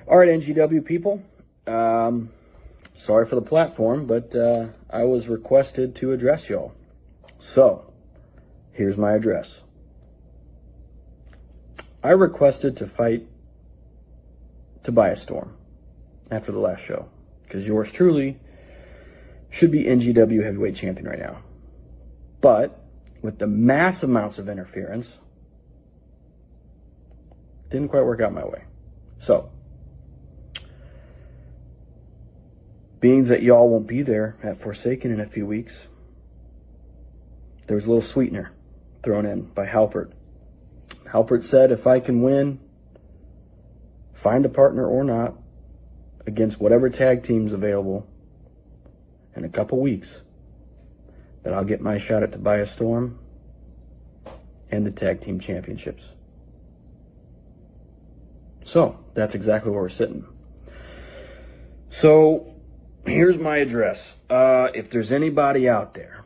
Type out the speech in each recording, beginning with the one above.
All right, NGW people. Sorry for the platform, but I was requested to address y'all. So, here's my address. I requested to fight Tobias Storm after the last show, because yours truly should be NGW heavyweight champion right now. But with the massive amounts of interference, didn't quite work out my way. So, being that y'all won't be there at Forsaken in a few weeks, there was a little sweetener thrown in by Halpert. Halpert said if I can win, find a partner or not, against whatever tag team's available in a couple weeks, that I'll get my shot at Tobias Storm and the tag team championships. So, that's exactly where we're sitting. So, here's my address. If there's anybody out there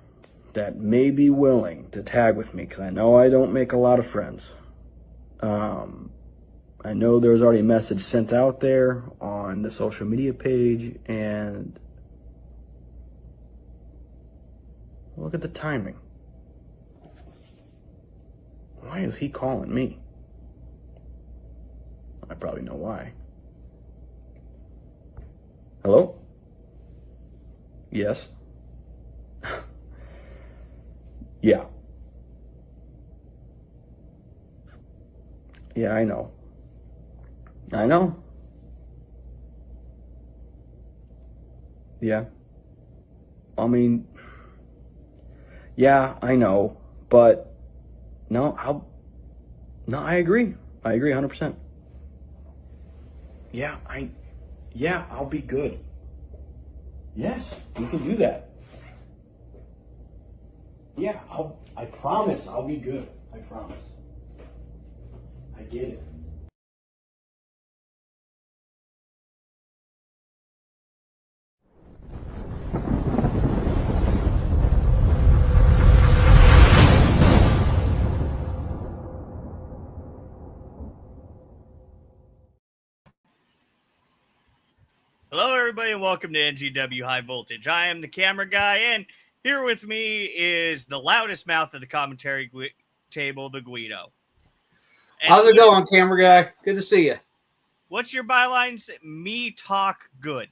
that may be willing to tag with me, because I know I don't make a lot of friends. I know there's already a message sent out there on the social media page, and look at the timing. Why is he calling me? I probably know why. Hello? Yes? Yeah. Yeah, I know. I know. Yeah. I mean, yeah, I know, but no, I agree. I agree 100%. Yeah, I'll be good. Yes, we can do that. Yeah, I promise I'll be good. I promise. I get it. Hello, everybody, and welcome to NGW High Voltage. I am the camera guy, and here with me is the loudest mouth of the commentary table, the Guido. And how's it going, camera guy? Good to see you. What's your byline? Me talk good.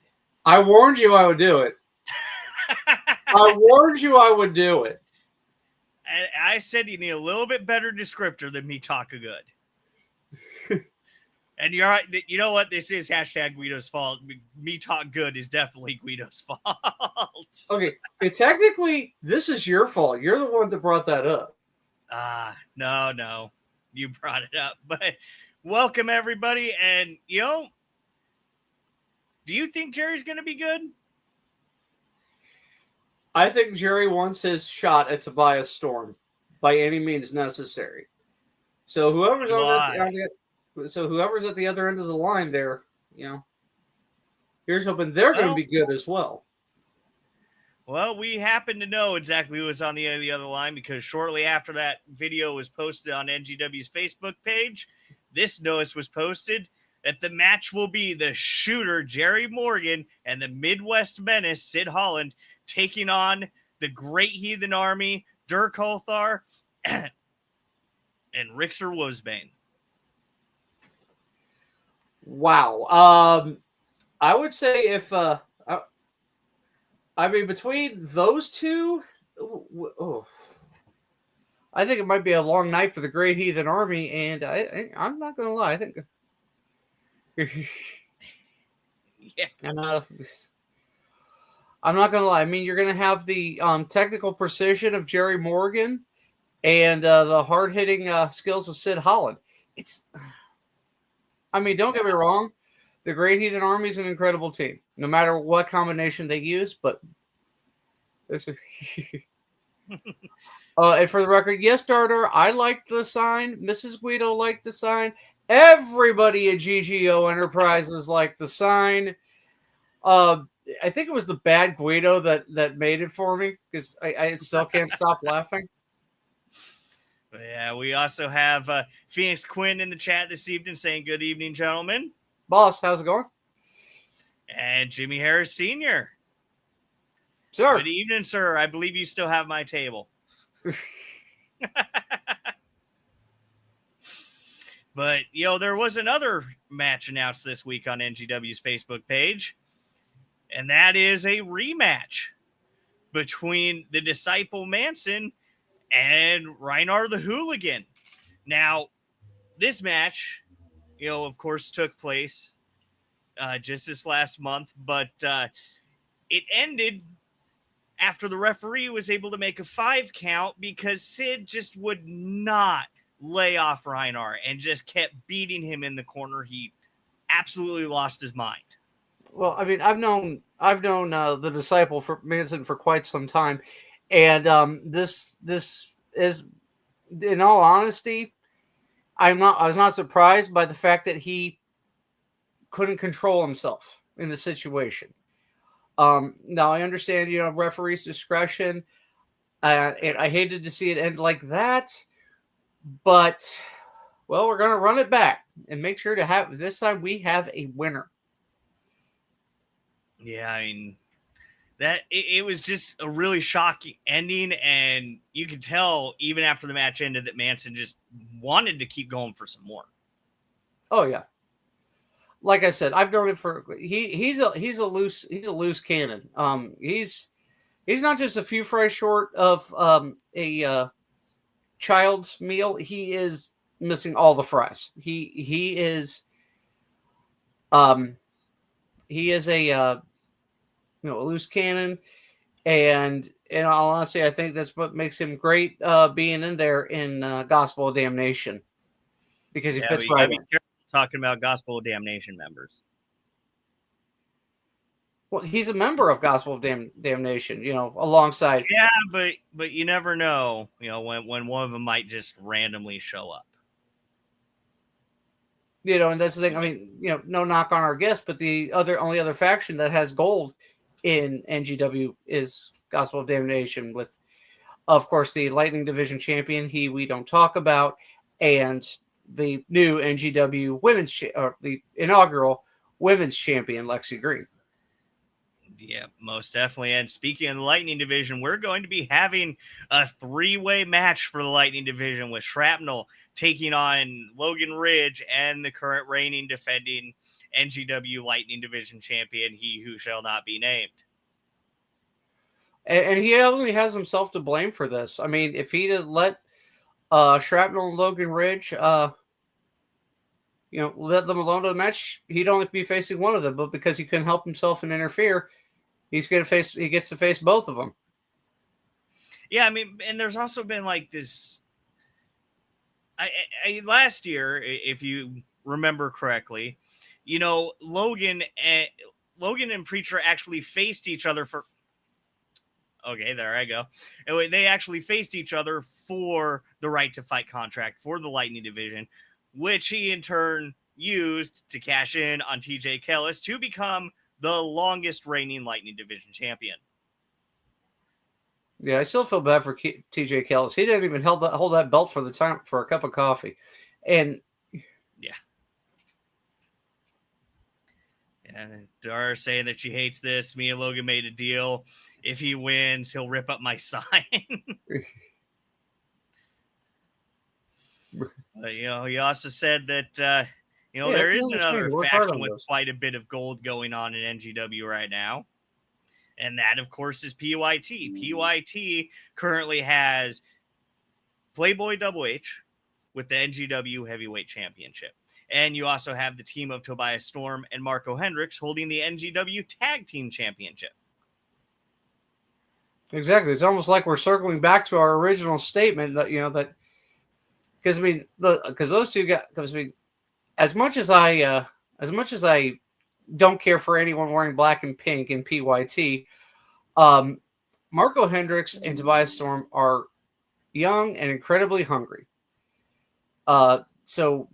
I warned you I would do it. I warned you I would do it. And I said you need a little bit better descriptor than me talk good. And you're right. You know what? This is hashtag Guido's fault. Me talk good is definitely Guido's fault. Okay. Technically, this is your fault. You're the one that brought that up. No. You brought it up. But welcome, everybody. And, do you think Jerry's going to be good? I think Jerry wants his shot at Tobias Storm by any means necessary. So whoever's whoever's at the other end of the line there, here's hoping they're going to be good as well. Well, we happen to know exactly who was on the end of the other line, because shortly after that video was posted on NGW's Facebook page, this notice was posted that the match will be the Shooter, Jerry Morgan, and the Midwest Menace, Sid Holland, taking on the Great Heathen Army, Dirk Holthar, and Rickser Wosbane. Wow. I would say if between those two, I think it might be a long night for the Great Heathen Army, and I'm not going to lie. I think yeah. I'm not going to lie. I mean, you're going to have the technical precision of Jerry Morgan and the hard-hitting skills of Sid Holland. Don't get me wrong. The Great Heathen Army is an incredible team, no matter what combination they use. But this is and for the record, yes, Darter, I liked the sign. Mrs. Guido liked the sign. Everybody at GGO Enterprises liked the sign. I think it was the bad Guido that made it for me, because I still can't stop laughing. Yeah, we also have Phoenix Quinn in the chat this evening saying, good evening, gentlemen. Boss, how's it going? And Jimmy Harris Sr. Sir. Good evening, sir. I believe you still have my table. But, there was another match announced this week on NGW's Facebook page, and that is a rematch between the Disciple Manson and Reinar the Hooligan. Now, this match, of course, took place just this last month, but it ended after the referee was able to make a 5 count because Sid just would not lay off Reinar and just kept beating him in the corner. He absolutely lost his mind. Well, I mean, I've known the Disciple for Manson for quite some time, and this is, in all honesty, I was not surprised by the fact that he couldn't control himself in the situation. Now I understand, referee's discretion, and I hated to see it end like that. But, well, we're going to run it back and make sure to have, this time we have a winner. Yeah, I mean, it was just a really shocking ending, and you could tell even after the match ended that Manson just wanted to keep going for some more. Oh yeah, like I said, I've known him for he's a loose cannon. He's not just a few fries short of a child's meal. He is missing all the fries. He is a a loose cannon, and in all honesty, I think that's what makes him great being in there in Gospel of Damnation, because he fits right in. Talking about Gospel of Damnation members. Well, he's a member of Gospel of Damnation, alongside. Yeah, but you never know, when one of them might just randomly show up. And that's the thing. I mean, no knock on our guest, but the only other faction that has gold in NGW is Gospel of Damnation, with, of course, the Lightning Division champion, we don't talk about, and the new NGW the inaugural women's champion, Lexi Green. Yeah, most definitely. And speaking of the Lightning Division, we're going to be having a 3-way match for the Lightning Division, with Shrapnel taking on Logan Ridge and the current reigning defending NGW Lightning Division champion, he who shall not be named. And he only has himself to blame for this. I mean, if he'd have let Shrapnel and Logan Ridge, let them alone to the match, he'd only be facing one of them. But because he couldn't help himself and interfere, he gets to face both of them. Yeah, I mean, and there's also been like this. Last year, if you remember correctly, Logan and Preacher actually faced each other for. Okay, there I go. And they actually faced each other for the right to fight contract for the Lightning Division, which he in turn used to cash in on TJ Kellis to become the longest reigning Lightning Division champion. Yeah, I still feel bad for TJ Kellis. He didn't even hold that belt for the time for a cup of coffee. And yeah. And Dara saying that she hates this. Me and Logan made a deal. If he wins, he'll rip up my sign. But, he also said that, there is another faction with quite a bit of gold going on in NGW right now. And that, of course, is PYT. PYT currently has Playboy Double H with the NGW Heavyweight Championship. And you also have the team of Tobias Storm and Marco Hendricks holding the NGW Tag Team Championship. Exactly. It's almost like we're circling back to our original statement that, because those two got, as much as I don't care for anyone wearing black and pink in PYT, Marco Hendricks and Tobias Storm are young and incredibly hungry. So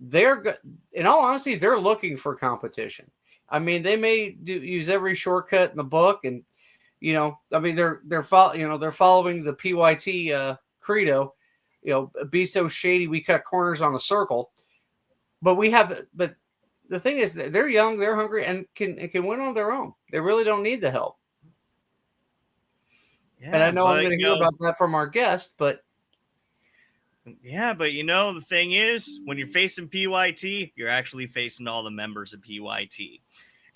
in all honesty, they're looking for competition. I mean, they may use every shortcut in the book, and they're following the PYT credo. Be so shady we cut corners on a circle. But the thing is, they're young, they're hungry, and can win on their own. They really don't need the help. Yeah, and I know I'm but, going to hear about that from our guest, but yeah, but the thing is, when you're facing PYT, you're actually facing all the members of PYT.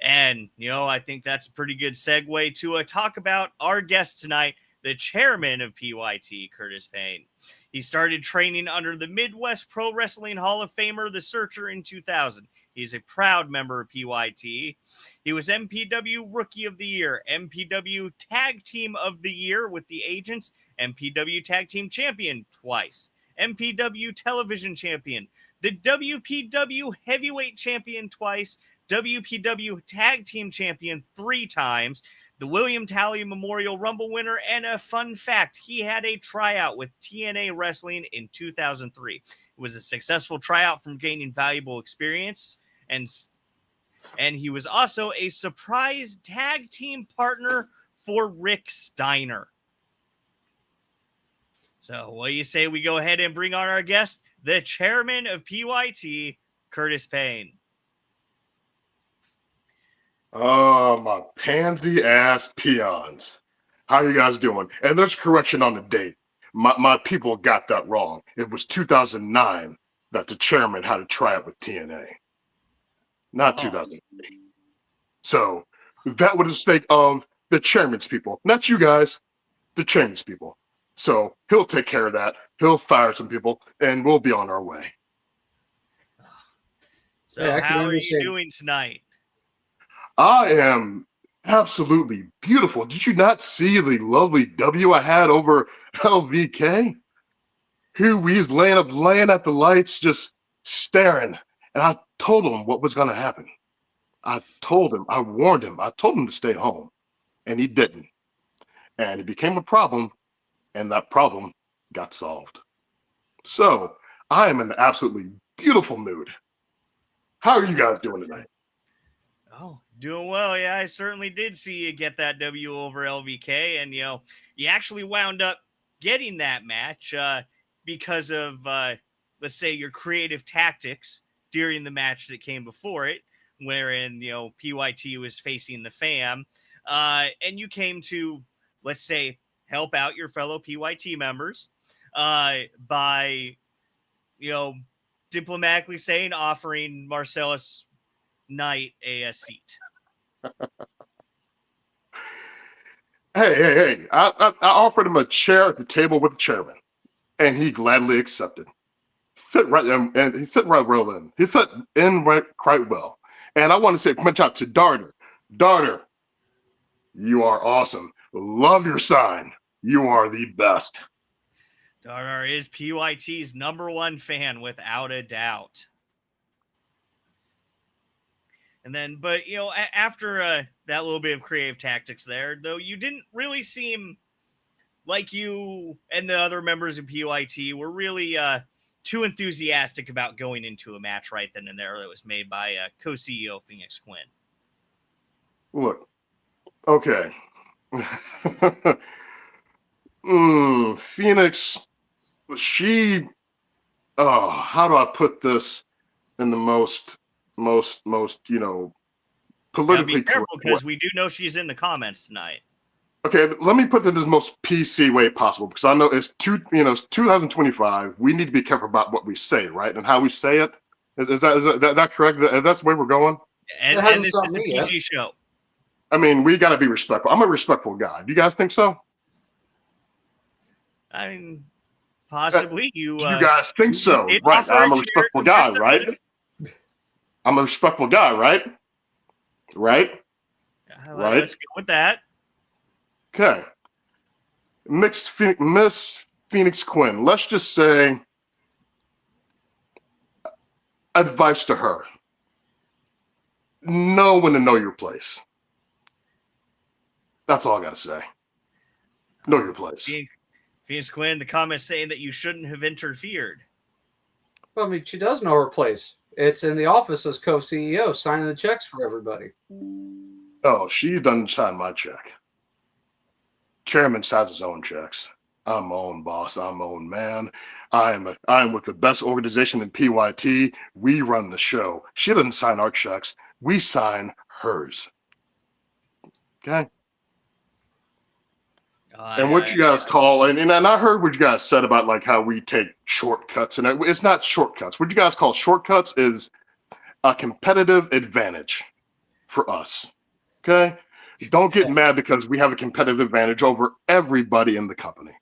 And, I think that's a pretty good segue to talk about our guest tonight, the chairman of PYT, Curtis Payne. He started training under the Midwest Pro Wrestling Hall of Famer, The Searcher, in 2000. He's a proud member of PYT. He was MPW Rookie of the Year, MPW Tag Team of the Year with the Agents, MPW Tag Team Champion twice, MPW Television Champion, the WPW Heavyweight Champion twice, WPW Tag Team Champion 3 times, the William Talley Memorial Rumble winner, and a fun fact, he had a tryout with TNA Wrestling in 2003. It was a successful tryout from gaining valuable experience, and he was also a surprise tag team partner for Rick Steiner. So what do you say we go ahead and bring on our guest, the chairman of PYT, Curtis Payne? Oh, my pansy ass peons. How you guys doing? And there's correction on the date. My people got that wrong. It was 2009 that the chairman had a tryout with TNA. Not 2003. So that was a mistake of the chairman's people. Not you guys, the chairman's people. So he'll take care of that. He'll fire some people and we'll be on our way. So how are you doing tonight? I am absolutely beautiful. Did you not see the lovely W I had over LVK? He was laying at the lights, just staring. And I told him what was going to happen. I told him, I warned him, I told him to stay home. And he didn't. And it became a problem. And that problem got solved. So I am in an absolutely beautiful mood. How are you guys doing tonight? Oh, doing well. Yeah, I certainly did see you get that W over LVK. And, you actually wound up getting that match because of, let's say, your creative tactics during the match that came before it, wherein, PYT was facing the fam. And you came to, let's say, help out your fellow PYT members by, diplomatically saying, offering Marcellus Knight a seat. Hey. I offered him a chair at the table with the chairman, and he gladly accepted. Fit right in, and he fit right well in. He fit in right quite well. And I want to say, point out to Darter. Darter, you are awesome. Love your sign. You are the best. Darter is PYT's #1 fan, without a doubt. And then, but, after that little bit of creative tactics there, though, you didn't really seem like you and the other members of PYT were really too enthusiastic about going into a match right then and there that was made by co-CEO Phoenix Quinn. Look, okay. Phoenix, how do I put this in the most politically be careful, correct because way? we do know she's in the comments tonight. Okay, let me put it in the most PC way possible, because I know it's 2025. We need to be careful about what we say, right, and how we say it. Is that correct? That's the way we're going. And this is a PG show. I mean, we got to be respectful. I'm a respectful guy. Do you guys think so? I mean, possibly. You guys think so, right? I'm a respectful guy, right? I'm a respectful guy, right? Right? Right. Let's go with that. Okay. Miss Phoenix Quinn. Let's just say advice to her. Know when to know your place. That's all I got to say. Know your place. Phoenix Quinn, the comments saying that you shouldn't have interfered. Well, I mean, she does know her place. It's in the office as co-CEO, signing the checks for everybody. Oh, she doesn't sign my check. Chairman signs his own checks. I'm on, boss. I'm on, man. I am with the best organization in PYT. We run the show. She doesn't sign our checks. We sign hers. Okay. And what you guys call, and I heard what you guys said about like how we take shortcuts, and it's not shortcuts. What you guys call shortcuts is a competitive advantage for us. Okay. Don't get mad because we have a competitive advantage over everybody in the company.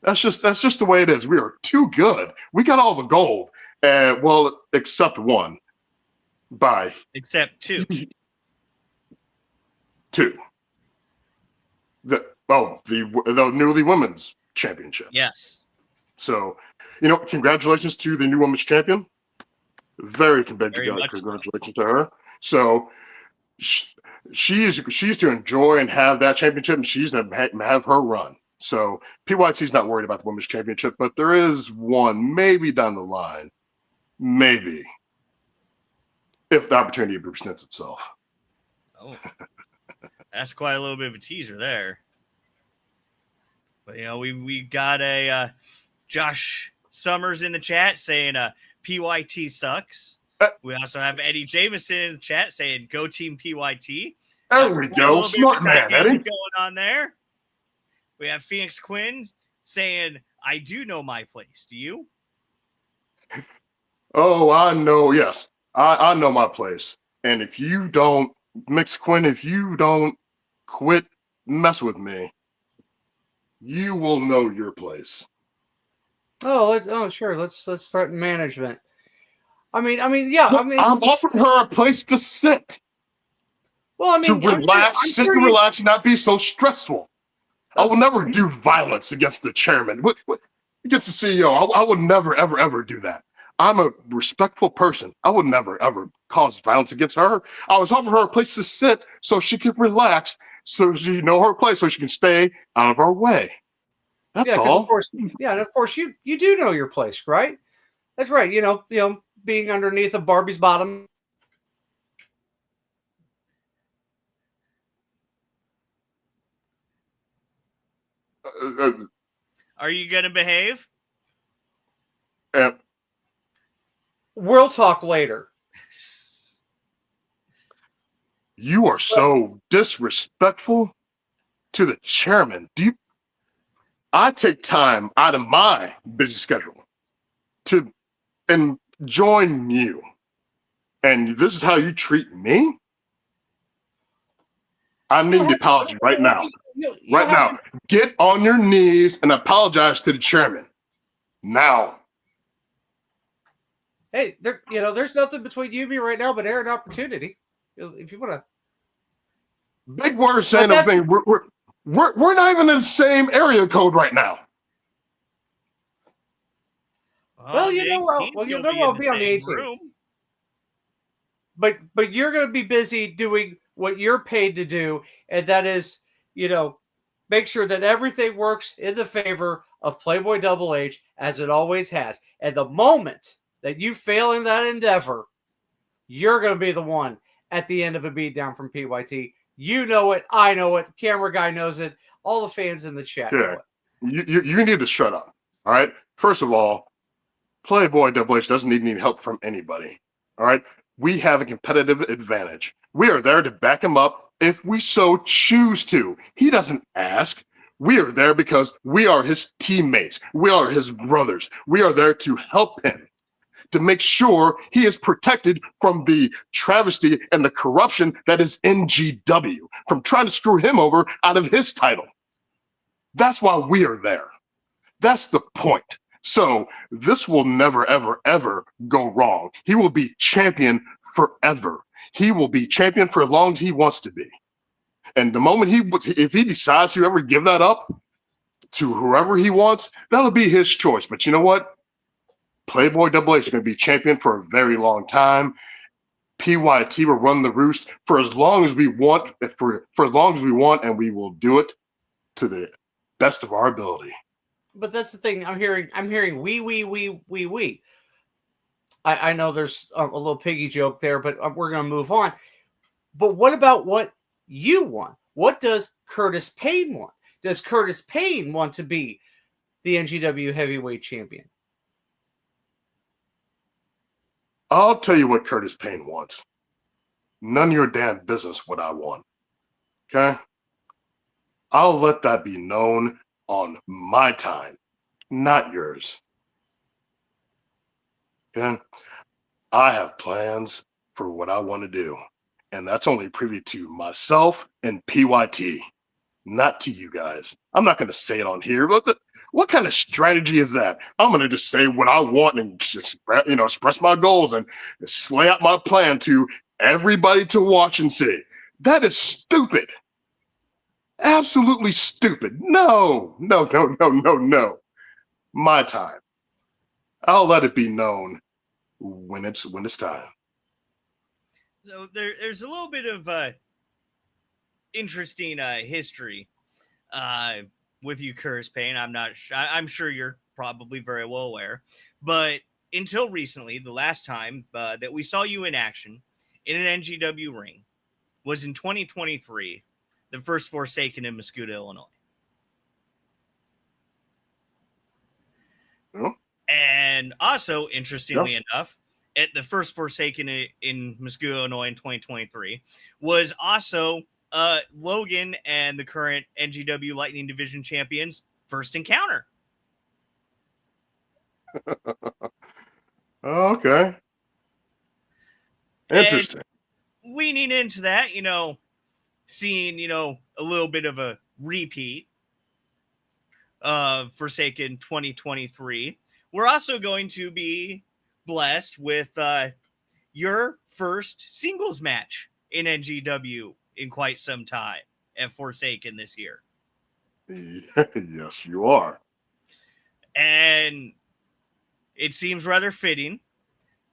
That's just the way it is. We are too good. We got all the gold, well, except one. Except two. Two. The newly women's championship. Yes. So, congratulations to the new women's champion. Very congratulations to her. So, she's to enjoy and have that championship, and she's to have her run. So PYT's not worried about the women's championship, but there is one maybe down the line, maybe, if the opportunity presents itself. Oh, that's quite a little bit of a teaser there. But we got a Josh Summers in the chat saying PYT sucks. We also have Eddie Jameson in the chat saying go team PYT. There we go, smart man, Eddie. Going on there. We have Phoenix Quinn saying, I do know my place. Do you? Oh, I know. Yes, I know my place. And if you don't, Mix Quinn, if you don't quit mess with me, you will know your place. Sure. Let's start in management. I mean, yeah. Look, I'm offering her a place to sit. Well, I mean, to relax, relax, and not be so stressful. I will never do violence against the chairman. Against the CEO, I would never, ever, ever do that. I'm a respectful person. I would never, ever cause violence against her. I was offering her a place to sit so she could relax, so she know her place, so she can stay out of our way. That's all. Of course, and of course, you do know your place, right? That's right. Being underneath of Barbie's bottom. Are you going to behave? We'll talk later. You are so disrespectful to the chairman. I take time out of my busy schedule to join you, and this is how you treat me? I need an apology right now. Right now. Get on your knees and apologize to the chairman. Now. Hey, there's nothing between you and me right now but air and opportunity. If you want to. Big words saying everything. We're not even in the same area code right now. Well, I'll be on the 18th. But you're going to be busy doing what you're paid to do, and that is, make sure that everything works in the favor of Playboy Double H as it always has. And the moment that you fail in that endeavor, you're going to be the one at the end of a beatdown from PYT. You know it. I know it. Camera guy knows it. All the fans in the chat know it. You need to shut up. All right. First of all, Playboy Double H doesn't need any help from anybody. All right. We have a competitive advantage. We are there to back him up if we so choose to. He doesn't ask. We are there because we are his teammates. We are his brothers. We are there to help him, to make sure he is protected from the travesty and the corruption that is NGW, from trying to screw him over out of his title. That's why we are there. That's the point. So this will never, ever, ever go wrong. He will be champion forever. He will be champion for as long as he wants to be. And the moment if he decides to ever give that up to whoever he wants, that'll be his choice. But you know what? Playboy Double H is going to be champion for a very long time. PYT will run the roost for as long as we want, for as long as we want, and we will do it to the best of our ability. But that's the thing. I'm hearing we. I know there's a little piggy joke there, but we're going to move on. But what about what you want? What does Curtis Payne want? Does Curtis Payne want to be the NGW heavyweight champion? I'll tell you what Curtis Payne wants. None of your damn business what I want. Okay? I'll let that be known on my time, not yours. Okay? I have plans for what I want to do, and that's only privy to myself and PYT, not to you guys. I'm not going to say it on here. What kind of strategy is that? I'm going to just say what I want and just, express my goals and just lay out my plan to everybody to watch and see. That is stupid. Absolutely stupid. No. My time. I'll let it be known when it's time. So there's a little bit of interesting history with you, Curtis Payne. I'm sure you're probably very well aware, but until recently, the last time that we saw you in action in an NGW ring was in 2023, the first Forsaken in Muscuda, Illinois. Yeah. And also, interestingly enough, at the first Forsaken in Muscuda, Illinois in 2023 was also Logan and the current NGW Lightning Division champions' first encounter. Okay. Interesting. And leaning into that, seeing, a little bit of a repeat of Forsaken 2023, we're also going to be blessed with your first singles match in NGW in quite some time at Forsaken this year. Yes, you are. And it seems rather fitting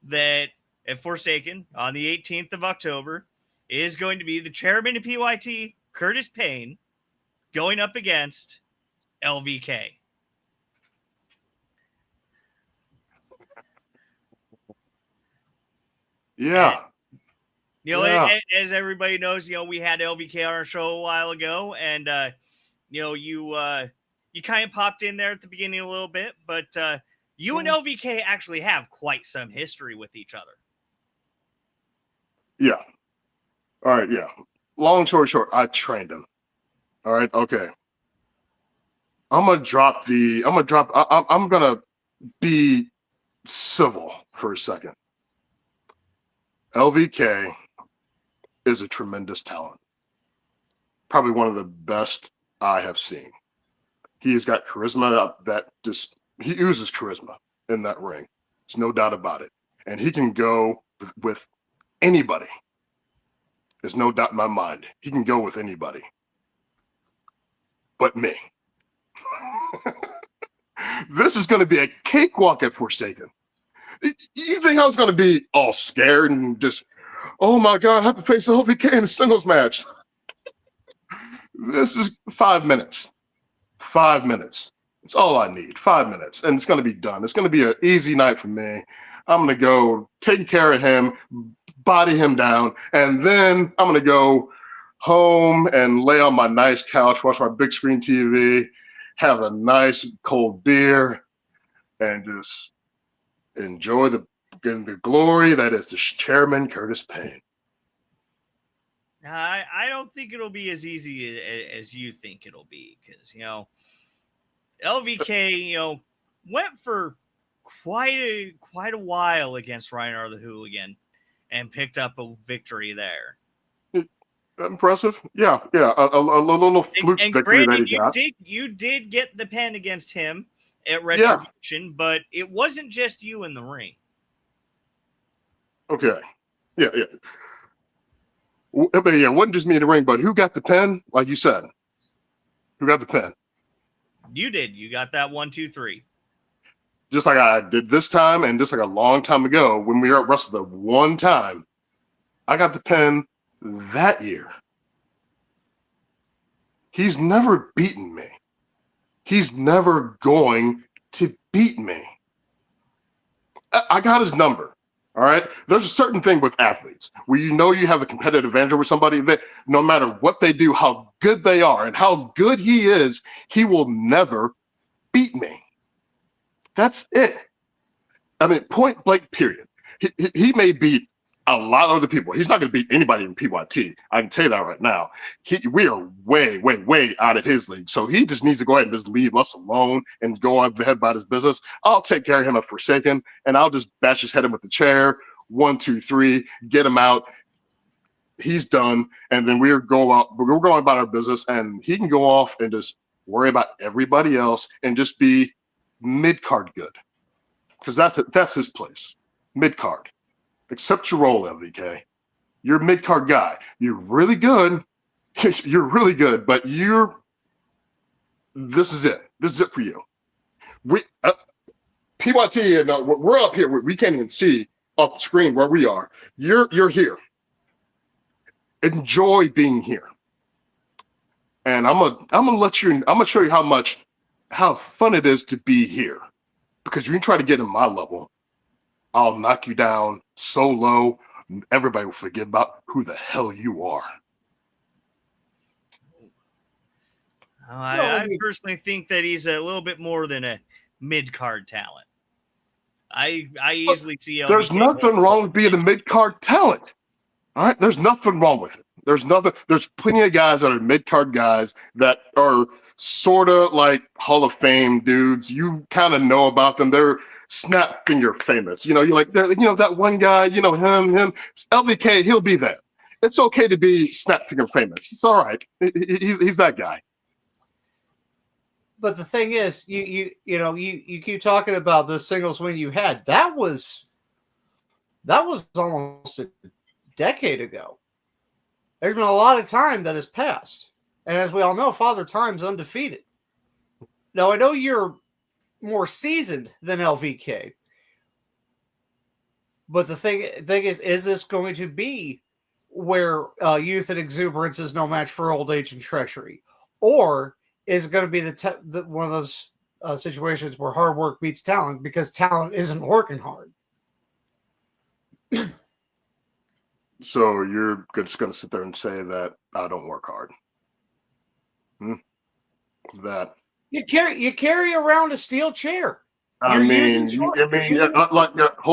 that at Forsaken on the 18th of October is going to be the chairman of PYT, Curtis Payne, going up against LVK. Yeah. And, as everybody knows, we had LVK on our show a while ago, and you kind of popped in there at the beginning a little bit, but you and LVK actually have quite some history with each other. Yeah. All right. Yeah. Long story short, I trained him. All right. Okay. I'm gonna be civil for a second. LVK is a tremendous talent. Probably one of the best I have seen. He has got charisma he oozes charisma in that ring. There's no doubt about it. And he can go with anybody. There's no doubt in my mind. He can go with anybody. But me. This is going to be a cakewalk at Forsaken. You think I was going to be all scared and just, oh my God, I have to face LVK in a singles match? This is 5 minutes. 5 minutes. It's all I need. 5 minutes. And it's going to be done. It's going to be an easy night for me. I'm going to go take care of him, body him down, and then I'm going to go home and lay on my nice couch, watch my big screen TV, have a nice cold beer, and just enjoy the glory that is the chairman, Curtis Payne. I don't think it'll be as easy as you think it'll be, because LVK went for quite a while against Reinar the Hooligan and picked up a victory there. Impressive. Yeah. A little fluke victory that he got. You did get the pen against him at Retribution, but it wasn't just you in the ring. Okay. Yeah. But yeah, it wasn't just me in the ring, but who got the pen? Like you said, who got the pen? You did. You got that 1, 2, 3. Just like I did this time, and just like a long time ago when we were at Wrestle the one time, I got the pen that year. He's never beaten me. He's never going to beat me. I got his number. All right. There's a certain thing with athletes where you have a competitive advantage over somebody that no matter what they do, how good they are, and how good he is, he will never beat me. That's it. I mean, point blank, period. He may beat a lot of other people. He's not going to beat anybody in PYT. I can tell you that right now. We are way, way, way out of his league. So he just needs to go ahead and just leave us alone and go on ahead about his business. I'll take care of him at Forsaken, and I'll just bash his head in with the chair. 1, 2, 3, get him out. He's done, and then we're going about our business, and he can go off and just worry about everybody else and just be mid-card good, because that's his place, mid-card. Accept your role, LVK. You're a mid-card guy. You're really good. You're really good, but this is it. This is it for you. We PYT, and we're up here. We can't even see off the screen where we are. You're here. Enjoy being here. And I'm gonna show you how fun it is to be here. Because you can try to get in my level, I'll knock you down so low, everybody will forget about who the hell you are. I personally think that he's a little bit more than a mid-card talent. I easily see LVK. There's nothing wrong with being a mid-card talent. All right, there's nothing wrong with it. There's plenty of guys that are mid-card guys that are sort of like Hall of Fame dudes. You kind of know about them. They're snap finger famous. You're like, that one guy, him. LVK, he'll be there. It's okay to be snap finger famous. It's all right. He's that guy. But the thing is, you keep talking about the singles win you had. That was almost a decade ago. There's been a lot of time that has passed. And as we all know, Father Time's undefeated. Now, I know you're more seasoned than LVK. But the thing is this going to be where youth and exuberance is no match for old age and treachery? Or is it going to be one of those situations where hard work beats talent because talent isn't working hard? So you're just going to sit there and say that I don't work hard? That you carry around a steel chair. Hold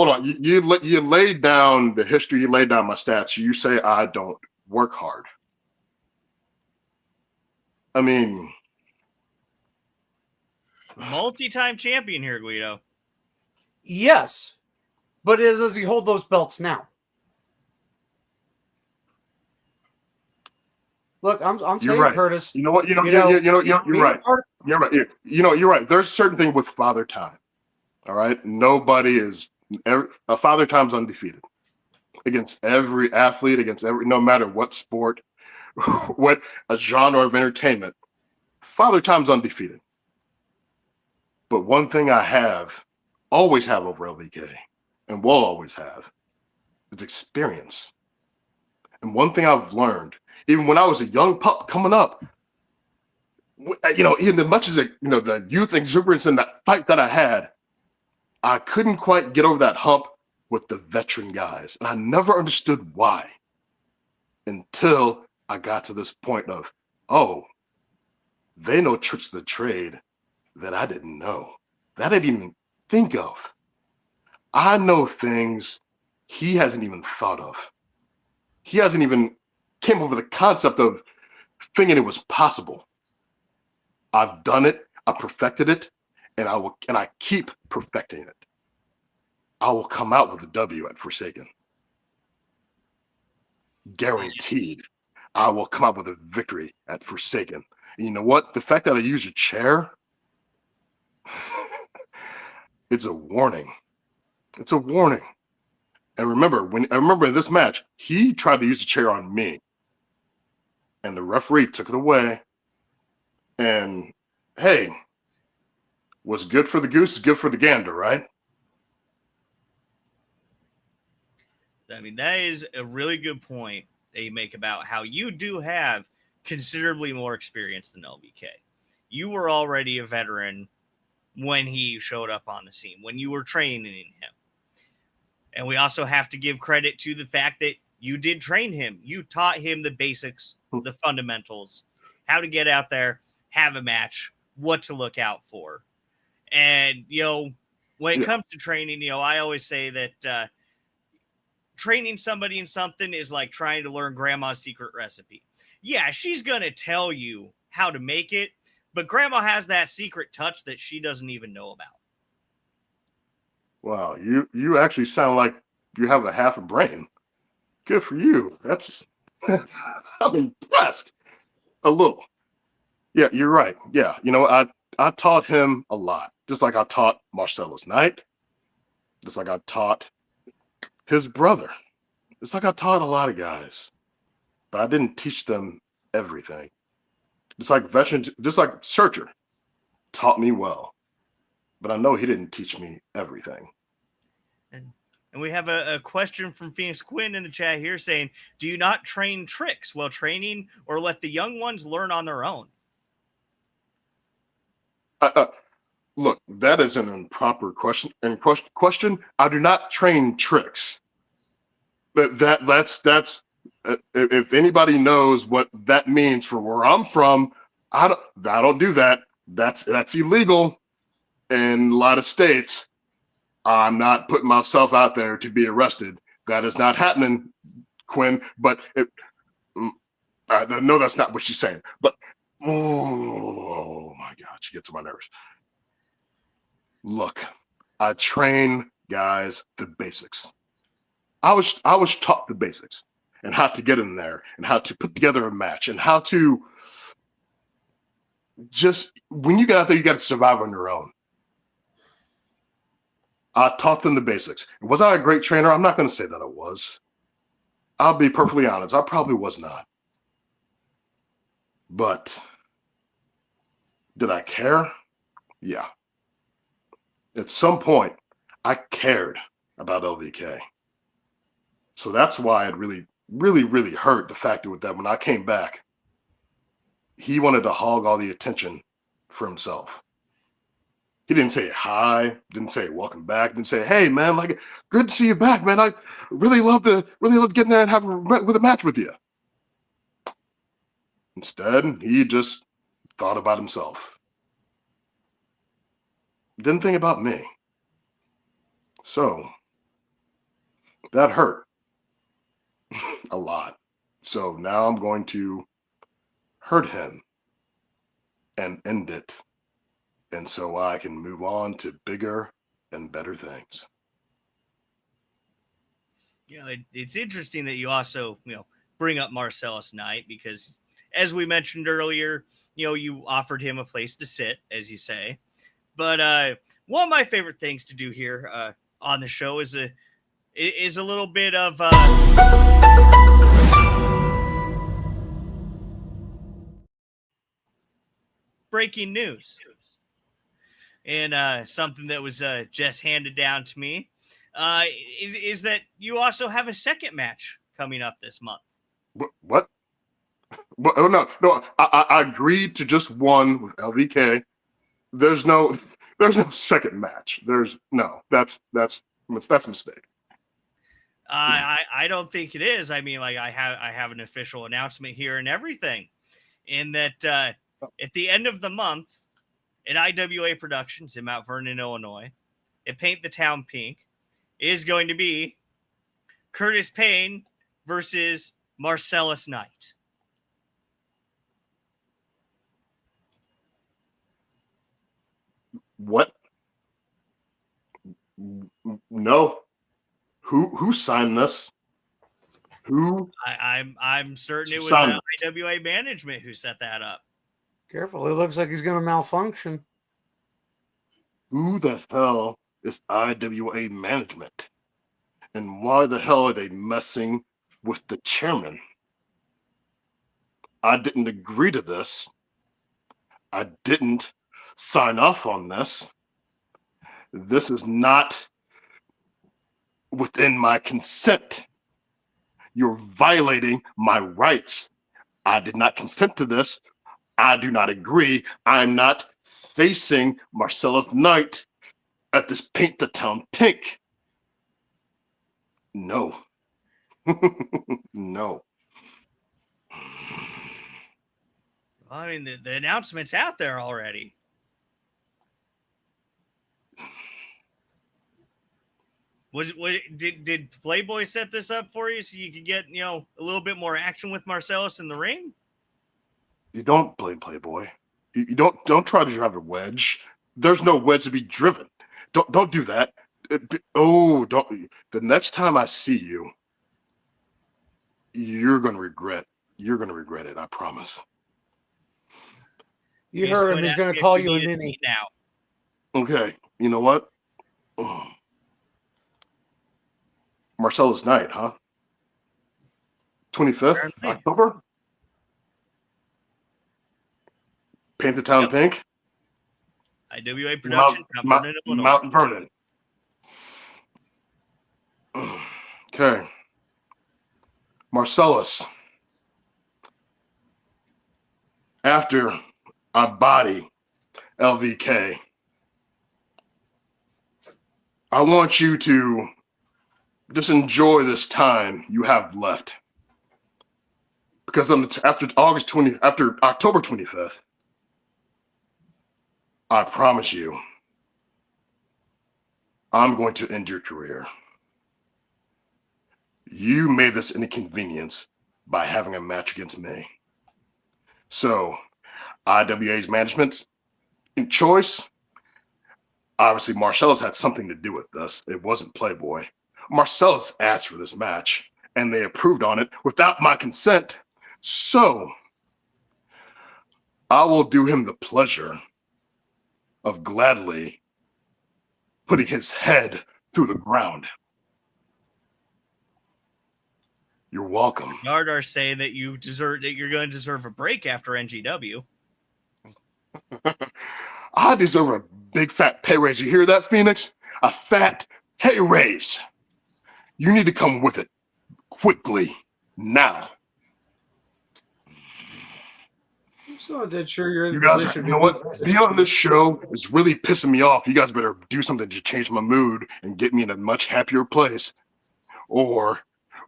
on. You laid down the history. You laid down my stats. You say I don't work hard. I mean, multi-time champion here, Guido. Yes, but does he hold those belts now? Look, I'm saying, right. Curtis. You know what? You're right. You're right. You're right. There's certain thing with Father Time. All right. Father Time's undefeated against every athlete, no matter what sport, what a genre of entertainment. Father Time's undefeated. But one thing I always have over LVK, and will always have, is experience. And one thing I've learned, even when I was a young pup coming up, even as much as the youth exuberance in that fight that I had, I couldn't quite get over that hump with the veteran guys. And I never understood why until I got to this point of, oh, they know tricks of the trade that I didn't know, that I didn't even think of. I know things he hasn't even thought of. He hasn't even came up with the concept of thinking it was possible. I've done it, I perfected it, and I keep perfecting it. I will come out with a W at Forsaken. Guaranteed. I will come out with a victory at Forsaken. And you know what? The fact that I use a chair, it's a warning. It's a warning. And remember in this match, he tried to use the chair on me. And the referee took it away. And hey, what's good for the goose is good for the gander, right? I mean, that is a really good point that you make about how you do have considerably more experience than LVK. You were already a veteran when he showed up on the scene, when you were training him. And we also have to give credit to the fact that you did train him. You taught him the basics, the fundamentals, how to get out there, have a match, what to look out for. And, you know, when it Yeah. comes to training, you know, I always say that training somebody in something is like trying to learn grandma's secret recipe. Yeah, she's going to tell you how to make it, but grandma has that secret touch that she doesn't even know about. Wow, you actually sound like you have a half a brain. Good for you. That's I'm impressed. A little. Yeah, you're right. Yeah, you know, I taught him a lot, just like I taught Marcellus Knight, just like I taught his brother. It's like I taught a lot of guys, but I didn't teach them everything. Just like veterans, just like Searcher taught me well, but I know he didn't teach me everything. And we have a question from Phoenix Quinn in the chat here saying, do you not train tricks while training or let the young ones learn on their own? Look, that is an improper question. And question, I do not train tricks. But that's if anybody knows what that means for where I'm from, I don't do that. That's illegal in a lot of states. I'm not putting myself out there to be arrested. That is not happening, Quinn. But I know that's not what she's saying. But oh my God, she gets on my nerves. Look, I train guys the basics. I was taught the basics and how to get in there and how to put together a match and how to just when you get out there, you got to survive on your own. I taught them the basics. Was I a great trainer? I'm not going to say that I was. I'll be perfectly honest. I probably was not. But did I care? Yeah. At some point, I cared about LVK. So that's why it really, really, really hurt the fact that when I came back, he wanted to hog all the attention for himself. He didn't say hi, didn't say welcome back, didn't say, hey man, like good to see you back, man. I really love getting there and have a match with you. Instead, he just thought about himself. Didn't think about me. So that hurt a lot. So now I'm going to hurt him and end it. And so I can move on to bigger and better things. You know, it's interesting that you also, you know, bring up Marcellus Knight because, as we mentioned earlier, you know, you offered him a place to sit, as you say. But one of my favorite things to do here on the show is a little bit of breaking news, and something that was just handed down to me is that you also have a second match coming up this month. What? Oh no. I agreed to just one with LVK. There's no second match. That's a mistake. I don't think it is. I mean, like I have an official announcement here and everything, in that at the end of the month at IWA Productions in Mount Vernon, Illinois, at Paint the Town Pink, is going to be Curtis Payne versus Marcellus Knight. What? No. Who signed this? Who? I'm certain it was IWA management who set that up. Careful, it looks like he's going to malfunction. Who the hell is IWA management? And why the hell are they messing with the chairman? I didn't agree to this. I didn't sign off on this. This is not within my consent. You're violating my rights. I did not consent to this. I do not agree. I'm not facing Marcellus Knight at this Paint the Town Pink. No. No. I mean, the announcement's out there already. Did Playboy set this up for you so you could get a little bit more action with Marcellus in the ring? You don't blame Playboy. You don't try to drive a wedge. There's no wedge to be driven. Don't do that. Don't. The next time I see you, you're gonna regret. You're gonna regret it. I promise. You heard him. He's going to call you a ninny now. Okay. You know what? Marcellus Night, huh? 25th October. Paint the town pink. IWA production. Mount Vernon. Okay. Marcellus. After I body LVK, I want you to just enjoy this time you have left. Because after October 25th, I promise you, I'm going to end your career. You made this an inconvenience by having a match against me. So, IWA's management in choice, obviously Marcellus had something to do with this. It wasn't Playboy. Marcellus asked for this match, and they approved on it without my consent. So, I will do him the pleasure of gladly putting his head through the ground. You're welcome. Yardar say that you're going to deserve a break after NGW. I deserve a big fat pay raise. You hear that, Phoenix? A fat pay raise. You need to come with it quickly now. I'm still not dead sure you're in You the guys, position. you know what? Being on this show is really pissing me off. You guys better do something to change my mood and get me in a much happier place, or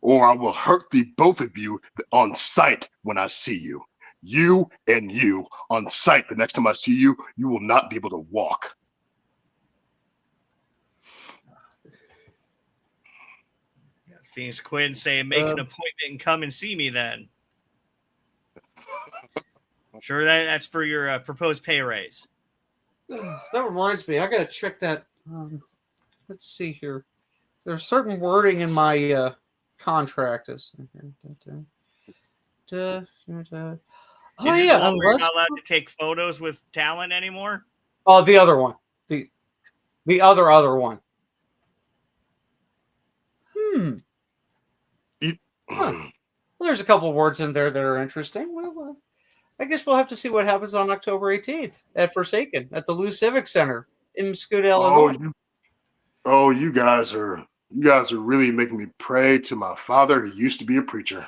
I will hurt the both of you on sight when I see you. You and you on sight. The next time I see you, you will not be able to walk. Phoenix Quinn saying, make an appointment and come and see me then. Sure, that's for your proposed pay raise. That reminds me, I got to check that. Let's see here. There's certain wording in my contract. Oh, Is yeah. You're not allowed to take photos with talent anymore? Oh, the other one. The other one. Well, there's a couple of words in there that are interesting. Well, I guess we'll have to see what happens on October 18th at Forsaken at the Lou Civic Center in Scoot, Illinois. You guys are really making me pray to my father who used to be a preacher.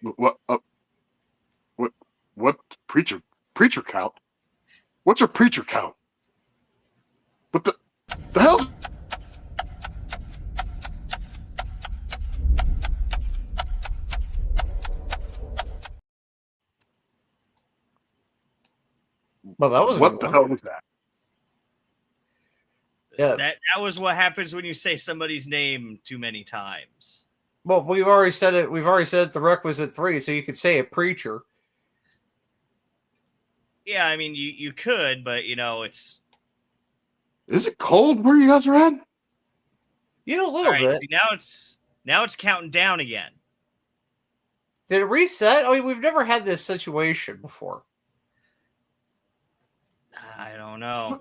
What preacher count? What's your preacher count? What the hell? Well, that was what the hell was that? Yeah, that was what happens when you say somebody's name too many times. Well, we've already said it. We've already said the requisite 3, so you could say a preacher. Yeah, I mean, you could, but it's. Is it cold where you guys are at? A little bit. See, now it's counting down again. Did it reset? I mean, we've never had this situation before. I don't know.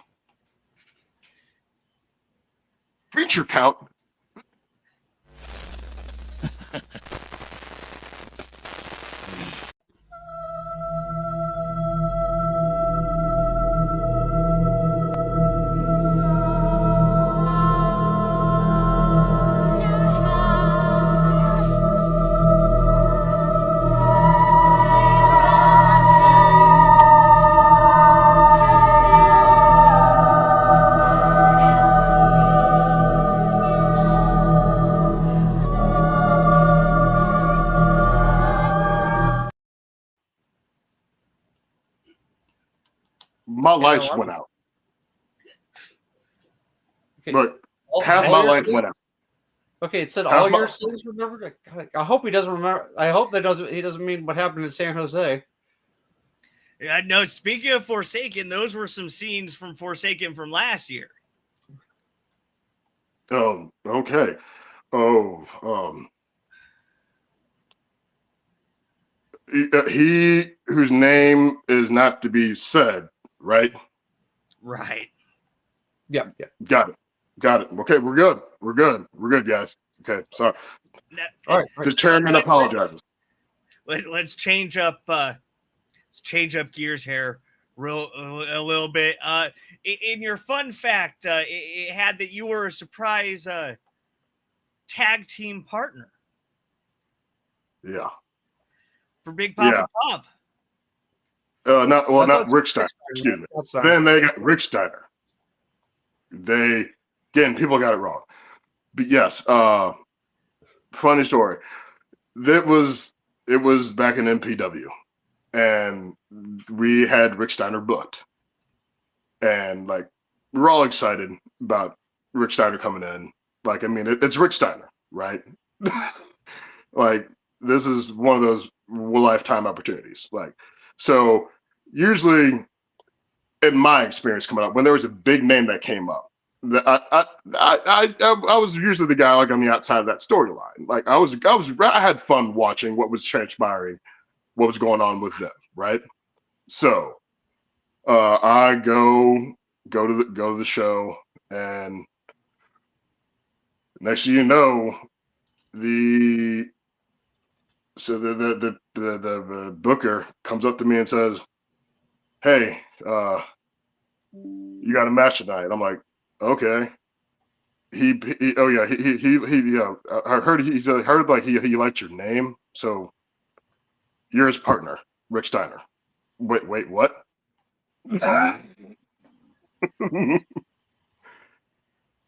Preacher count. my lights went out. Okay. Look, half my lights went out. Okay, it said all your sins remembered. I hope he doesn't remember. I hope he doesn't mean what happened in San Jose. Yeah, no. Speaking of Forsaken, those were some scenes from Forsaken from last year. Oh, okay. Oh, he whose name is not to be said, right? Right. Yeah. Got it. Okay, we're good, guys. Okay, sorry. Now, All right. The chairman apologizes. Let's change up. Let's change up gears here, a little bit. In your fun fact, it had that you were a surprise tag team partner Yeah. for Big Papa Pump. Not Rick Steiner. Excuse me. Then they got Rick Steiner. People got it wrong. But yes, funny story. It was back in NPW, and we had Rick Steiner booked, and like we're all excited about Rick Steiner coming in. Like, I mean, it's Rick Steiner, right? Like, this is one of those lifetime opportunities. Like, so usually, in my experience coming up, when there was a big name that came up, I was usually the guy like on the outside of that storyline. Like, I had fun watching what was transpiring, what was going on with them, right? So, I go to the show, and next thing you know, the booker comes up to me and says, "Hey, you got a match tonight." I'm like, "Okay." I heard heard like he liked your name, so you're his partner, Rick Steiner. Wait, what?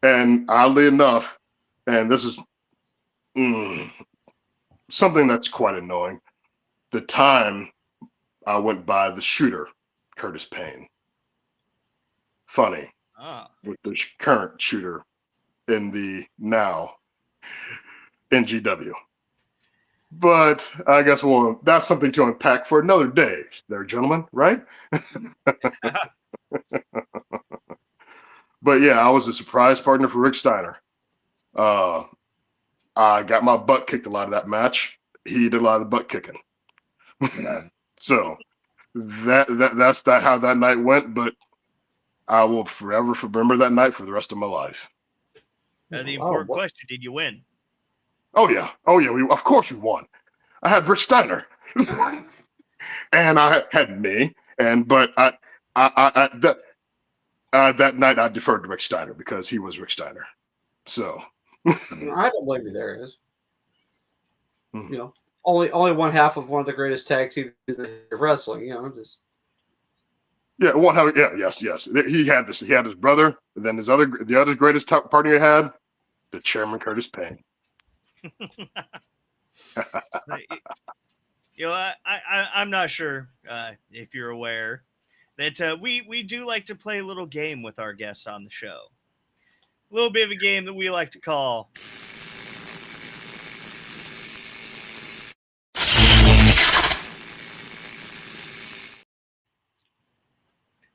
And oddly enough, and this is something that's quite annoying. The time I went by the shooter, Curtis Payne. Funny. With the current shooter in the now NGW. But I guess that's something to unpack for another day there, gentlemen, right? But yeah, I was a surprise partner for Rick Steiner. I got my butt kicked a lot of that match. He did a lot of the butt kicking. So that's how that night went, but I will forever remember that night for the rest of my life. The important question, did you win? Oh yeah. Of course we won. I had Rick Steiner, and I had me, but that night I deferred to Rick Steiner because he was Rick Steiner. So I don't blame you there. Is only one half of one of the greatest tag teams in wrestling. Just yes. He had this. He had his brother. And then the other greatest partner he had, the chairman Curtis Payne. I'm not sure if you're aware that we do like to play a little game with our guests on the show. A little bit of a game that we like to call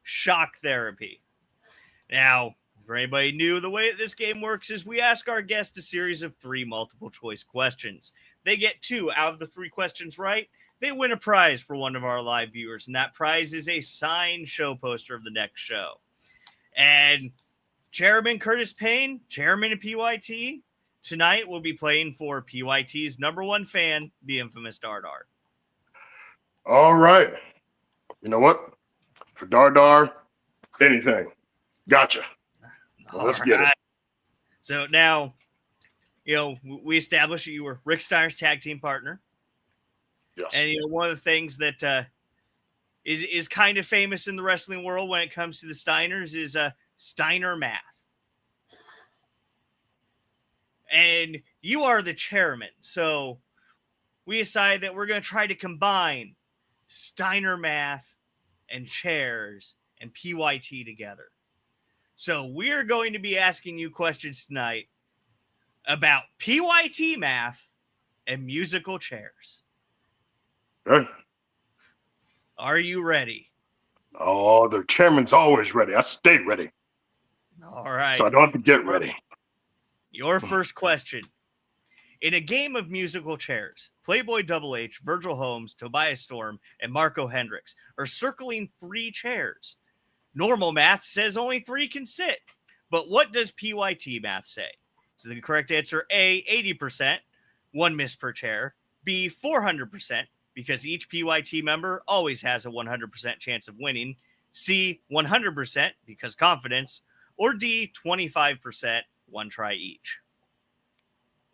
Shock Therapy. Now, for anybody new, the way that this game works is we ask our guests a series of 3 multiple choice questions. They get 2 out of the 3 questions right. They win a prize for one of our live viewers, and that prize is a signed show poster of the next show. And Chairman Curtis Payne, chairman of PYT, tonight will be playing for PYT's #1 fan, the infamous Dardar. All right. You know what? For Dardar, anything. Gotcha. Well, let's get it. So now, we established that you were Rick Steiner's tag team partner. Yes. And one of the things that is kind of famous in the wrestling world when it comes to the Steiners is Steiner math. And you are the chairman, so we decided that we're going to try to combine Steiner math and chairs and PYT together. So we're going to be asking you questions tonight about PYT math and musical chairs. Okay. Are you ready? Oh, the chairman's always ready. I stay ready. All right. So I don't have to get ready. Your first question. In a game of musical chairs, Playboy Double H, Virgil Holmes, Tobias Storm, and Marco Hendricks are circling 3 chairs. Normal math says only 3 can sit. But what does PYT math say? Is the correct answer A, 80%, 1 miss per chair, B, 400%, because each PYT member always has a 100% chance of winning, C, 100%, because confidence, or D, 25%, 1 try each?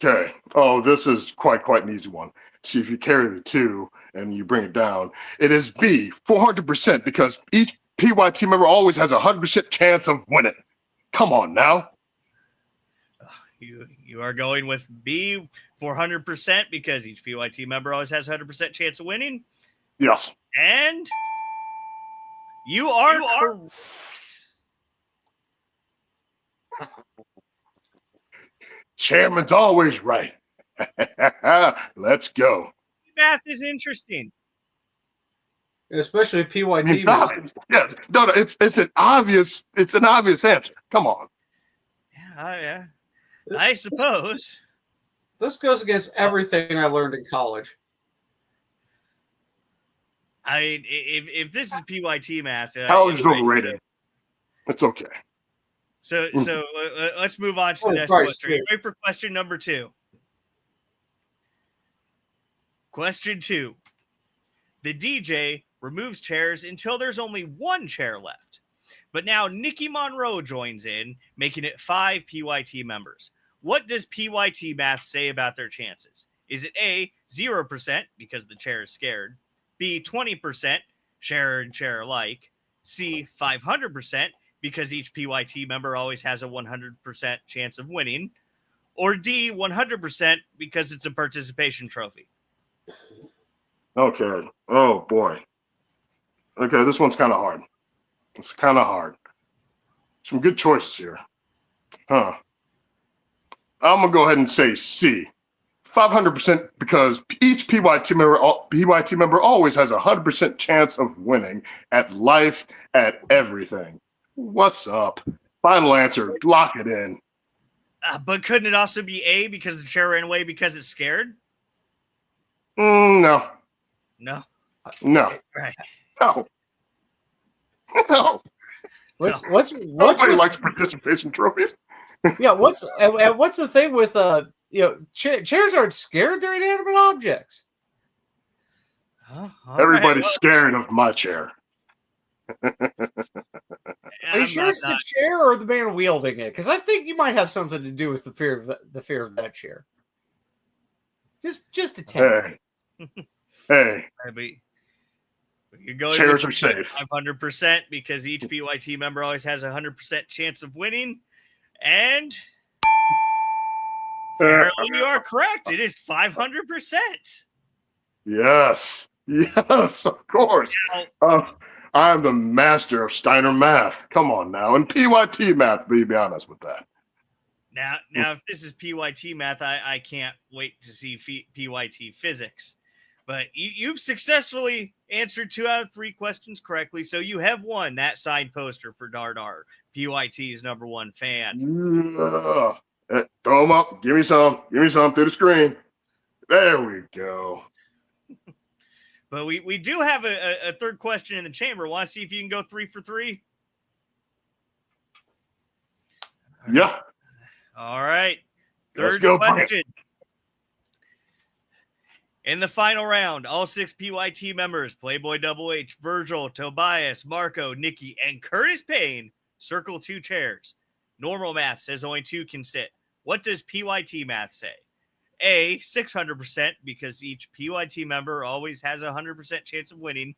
Okay. Oh, this is quite an easy one. See, if you carry the 2 and you bring it down, it is B, 400%, because each PYT member always has a 100% chance of winning. Come on now. You are going with B, 400%, because each PYT member always has a 100% chance of winning. Yes. And you are correct. Chairman's always right. Let's go. Math is interesting. Especially PYT. Yeah, no, it's an obvious answer. Come on. Yeah. I suppose. This goes against everything I learned in college. I mean, if this is PYT math, College is overrated. It's okay. So let's move on to the next Christ, question. Are you ready for question number 2? Question 2. The DJ removes chairs until there's only 1 chair left. But now Nikki Monroe joins in, making it 5 PYT members. What does PYT math say about their chances? Is it A, 0%, because the chair is scared, B, 20%, share and share alike, C, 500%, because each PYT member always has a 100% chance of winning, or D, 100%, because it's a participation trophy? Okay. Oh boy. Okay, this one's kind of hard. It's kind of hard. Some good choices here. Huh. I'm gonna go ahead and say C. 500%, because each PYT member always has a 100% chance of winning at life, at everything. What's up? Final answer. Lock it in. But couldn't it also be A, because the chair ran away because it's scared? No. No. Right. No. No. Nobody likes participation trophies. Yeah, what's the thing with chairs aren't scared, they're inanimate objects. Everybody's scared of my chair. Are you sure it's the chair or the man wielding it? Because I think you might have something to do with the fear of that chair. Just a tad. Hey. You're going chairs with are safe. 500%, because each PYT member always has a 100% chance of winning. And apparently you are correct. It is 500%. Yes, of course. I'm the master of Steiner math. Come on now. And PYT math, be honest with that. Now, if this is PYT math, I can't wait to see PYT physics. But you've successfully answered 2 out of 3 questions correctly, so you have won that signed poster for Dardar, PYT's #1 fan. Throw them up. Give me some through the screen. There we go. But we do have a third question in the chamber. Want to see if you can go 3 for 3? Yeah. All right. Let's Third go, question. In the final round, all 6 PYT members, Playboy Double H, Virgil, Tobias, Marco, Nikki, and Curtis Payne, circle 2 chairs. Normal math says only 2 can sit. What does PYT math say? A, 600%, because each PYT member always has a 100% chance of winning.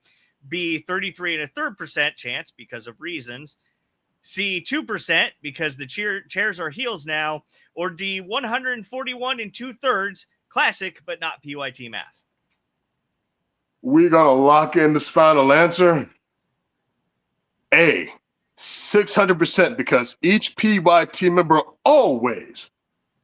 B, 33.33% chance because of reasons. C, 2%, because the chairs are heels now. Or D, 141 2/3, classic, but not PYT math. We're going to lock in this final answer. A, 600% because each PYT member always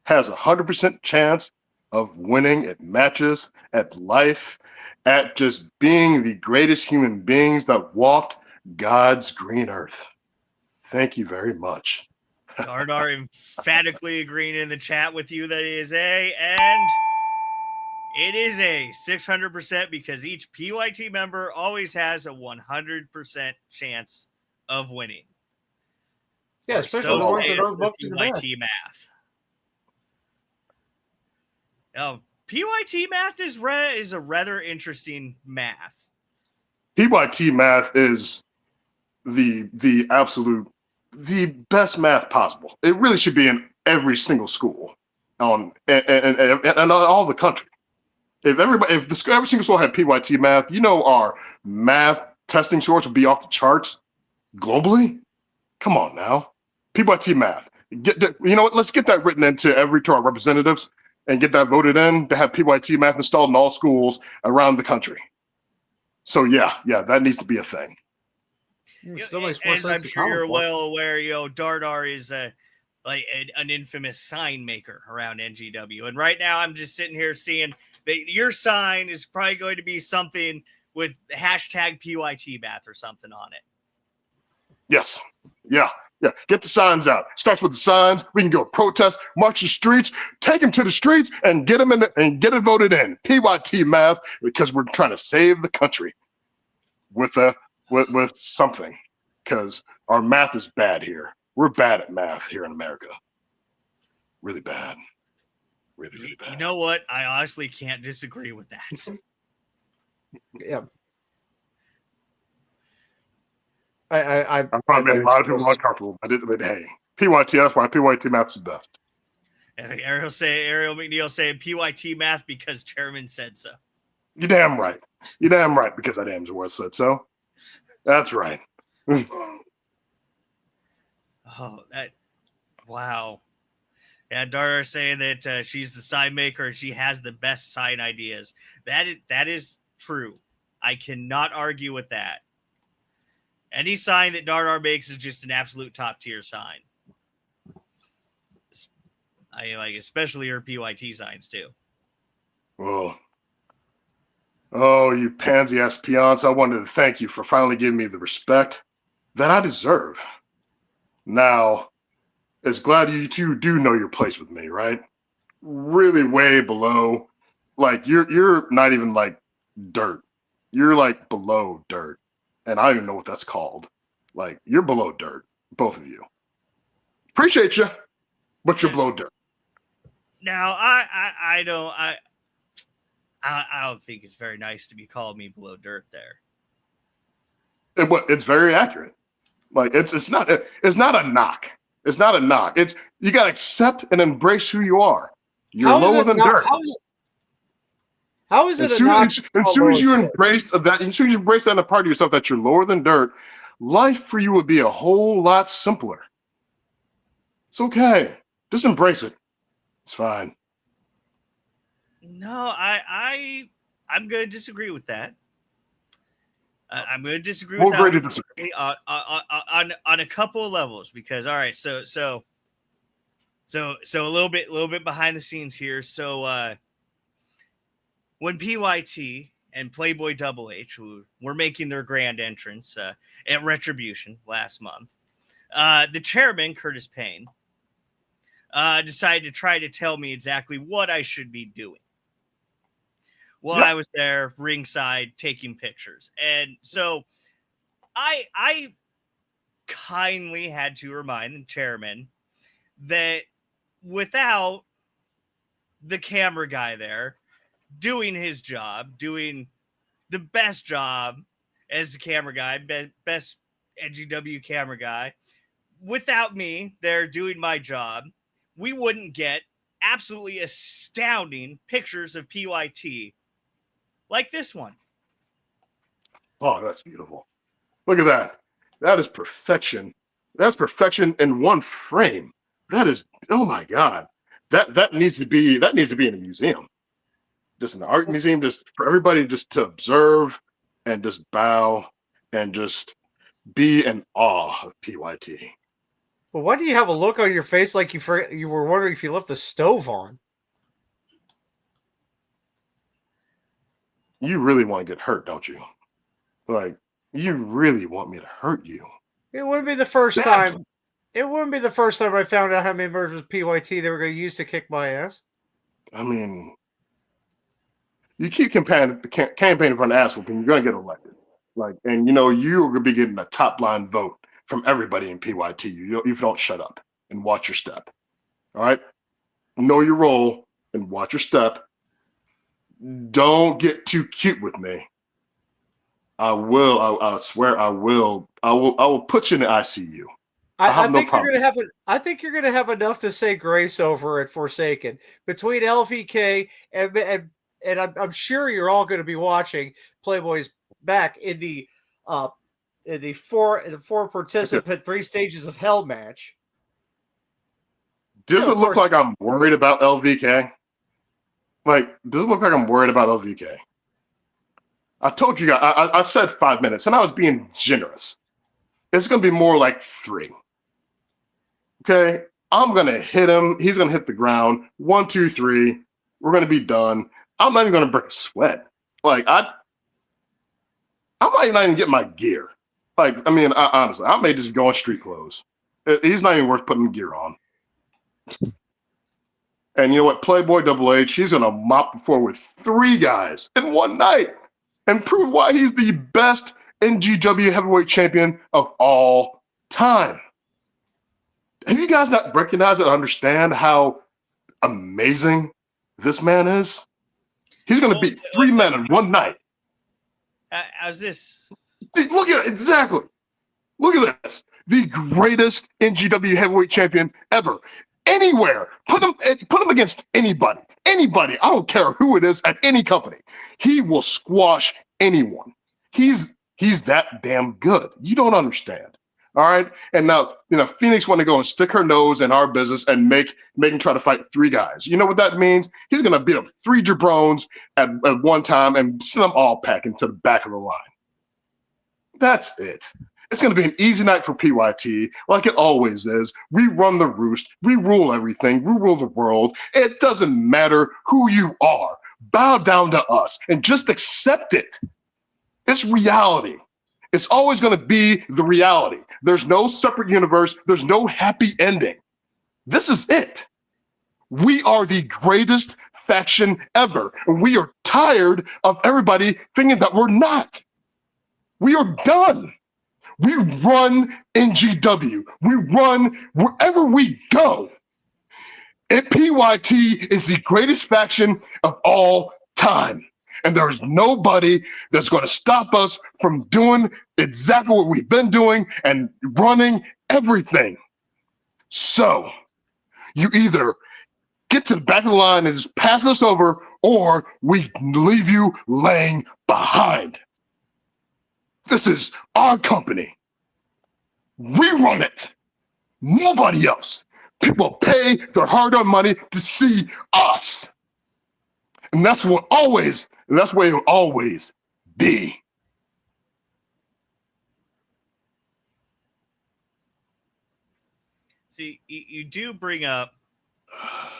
has a 100% chance of winning at matches, at life, at just being the greatest human beings that walked God's green earth. Thank you very much. Dardar emphatically agreeing in the chat with you that it is A, and it is A, 600% because each PYT member always has a 100% chance of winning. Yeah, Or especially so the ones say that aren't the booked in advance. PYT math. Now, PYT math is a rather interesting math. PYT math is the best math possible. It really should be in every single school and all the country. If every single school had PYT math, our math testing scores would be off the charts globally. Come on now, PYT math. You know what? Let's get that written into to our representatives and get that voted in to have PYT math installed in all schools around the country. So yeah, that needs to be a thing. As I'm sure you're well aware, Dardar is like an infamous sign maker around NGW. And right now I'm just sitting here seeing that your sign is probably going to be something with hashtag PYT math or something on it. Yes. Yeah. Get the signs out. Starts with the signs. We can go protest, march the streets, take them to the streets, and get them in and get it voted in. PYT math, because we're trying to save the country with something, because our math is bad here. We're bad at math here in America. Really bad. Really, really bad. You know what? I honestly can't disagree with that. Yeah. I probably made a lot of people uncomfortable. But hey, PYT, that's why PYT math is the best. Ariel McNeil saying PYT math because chairman said so. You're damn right. Because I damn sure said so. That's right. Wow. Yeah, Dara saying that she's the sign maker and she has the best sign ideas. That is true. I cannot argue with that. Any sign that Dardar makes is just an absolute top tier sign. I like, especially her PYT signs too. Oh, you pansy ass peons! I wanted to thank you for finally giving me the respect that I deserve. Now, it's glad you two do know your place with me, right? Really way below. Like you're not even like dirt. You're like below dirt. And I don't even know what that's called. Like, you're below dirt, both of you. Appreciate you, but you're below dirt. Now, I don't think it's very nice to be called me below dirt there. It's very accurate. Like, it's not a knock. It's not a knock. It's you gotta accept and embrace who you are. You're lower than dirt. How is it as soon as you embrace that, as soon as you embrace that in a part of yourself that you're lower than dirt, life for you would be a whole lot simpler. It's okay. Just embrace it. It's fine. No, I'm going to disagree with that. I'm going to disagree with that on a couple of levels because all right, so a little bit behind the scenes here. So when PYT and Playboy Double H were making their grand entrance at Retribution last month, the chairman, Curtis Payne, decided to try to tell me exactly what I should be doing. Well, I was there ringside taking pictures. And so I kindly had to remind the chairman that without the camera guy there doing his job, doing the best job as the camera guy, best NGW camera guy, without me there doing my job, we wouldn't get absolutely astounding pictures of PYT like this one. Oh, that's beautiful. Look at that. That is perfection. That's perfection in one frame. That is, oh my God. That needs to be in a museum. Just in the art museum, just for everybody just to observe and just bow and just be in awe of PYT. But why do you have a look on your face like you were wondering if you left the stove on? You really want to get hurt, don't you? Like, you really want me to hurt you. It wouldn't be the first time. It wouldn't be the first time I found out how many murders with PYT they were going to use to kick my ass. I mean, you keep campaigning for an ass whooping, you're going to get elected. Like, and you're going to be getting a top line vote from everybody in PYT. You don't shut up and watch your step. All right? Know your role and watch your step. Don't get too cute with me. I swear I will put you in the ICU. I think you're gonna have enough to say grace over at Forsaken between LVK and I'm sure you're all going to be watching Playboy's back in the four participant 3 stages of hell match. Does it look like I'm worried about LVK? Like, does it look like I'm worried about LVK? I told you guys, I said 5 minutes, and I was being generous. It's going to be more like 3. Okay? I'm going to hit him. He's going to hit the ground. 1, 2, 3. We're going to be done. I'm not even going to break a sweat. Like, I might not even get my gear. Like, I mean, honestly, I may just go in street clothes. He's not even worth putting gear on. And you know what? Playboy Double H, he's going to mop the floor with 3 guys in one night and prove why he's the best NGW heavyweight champion of all time. Have you guys not recognized and understand how amazing this man is? He's going to beat 3 men in one night. How's this? Look at it. Exactly. Look at this. The greatest NGW heavyweight champion ever. Anywhere. Put him against anybody. Anybody. I don't care who it is at any company. He will squash anyone. He's that damn good. You don't understand. All right. And now, Phoenix want to go and stick her nose in our business and make him try to fight 3 guys. You know what that means? He's going to beat up 3 jabrones at one time and send them all packing to the back of the line. That's it. It's going to be an easy night for PYT, like it always is. We run the roost. We rule everything. We rule the world. It doesn't matter who you are. Bow down to us and just accept it. It's reality. It's always going to be the reality. There's no separate universe. There's no happy ending. This is it. We are the greatest faction ever, and we are tired of everybody thinking that we're not. We are done. We run NGW. We run wherever we go. And PYT is the greatest faction of all time. And there's nobody that's going to stop us from doing exactly what we've been doing and running everything. So you either get to the back of the line and just pass us over, or we leave you laying behind. This is our company. We run it. Nobody else. People pay their hard-earned money to see us. And that's what it will always be. See, you do bring up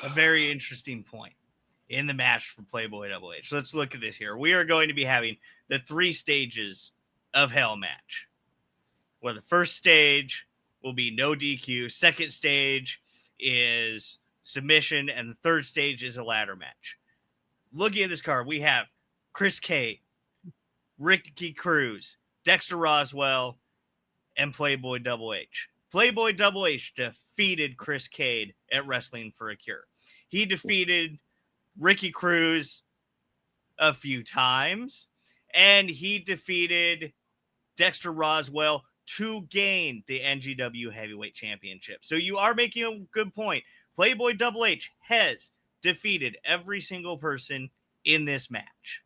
a very interesting point in the match for Playboy Double H. Let's look at this here. We are going to be having the 3 stages of Hell match, where the first stage will be no DQ, second stage is submission, and the third stage is a ladder match. Looking at this card, we have Chris Cade, Ricky Cruz, Dexter Roswell, and Playboy Double H. Playboy Double H defeated Chris Cade at Wrestling for a Cure. He defeated Ricky Cruz a few times, and he defeated Dexter Roswell to gain the NGW Heavyweight Championship. So you are making a good point. Playboy Double H has defeated every single person in this match.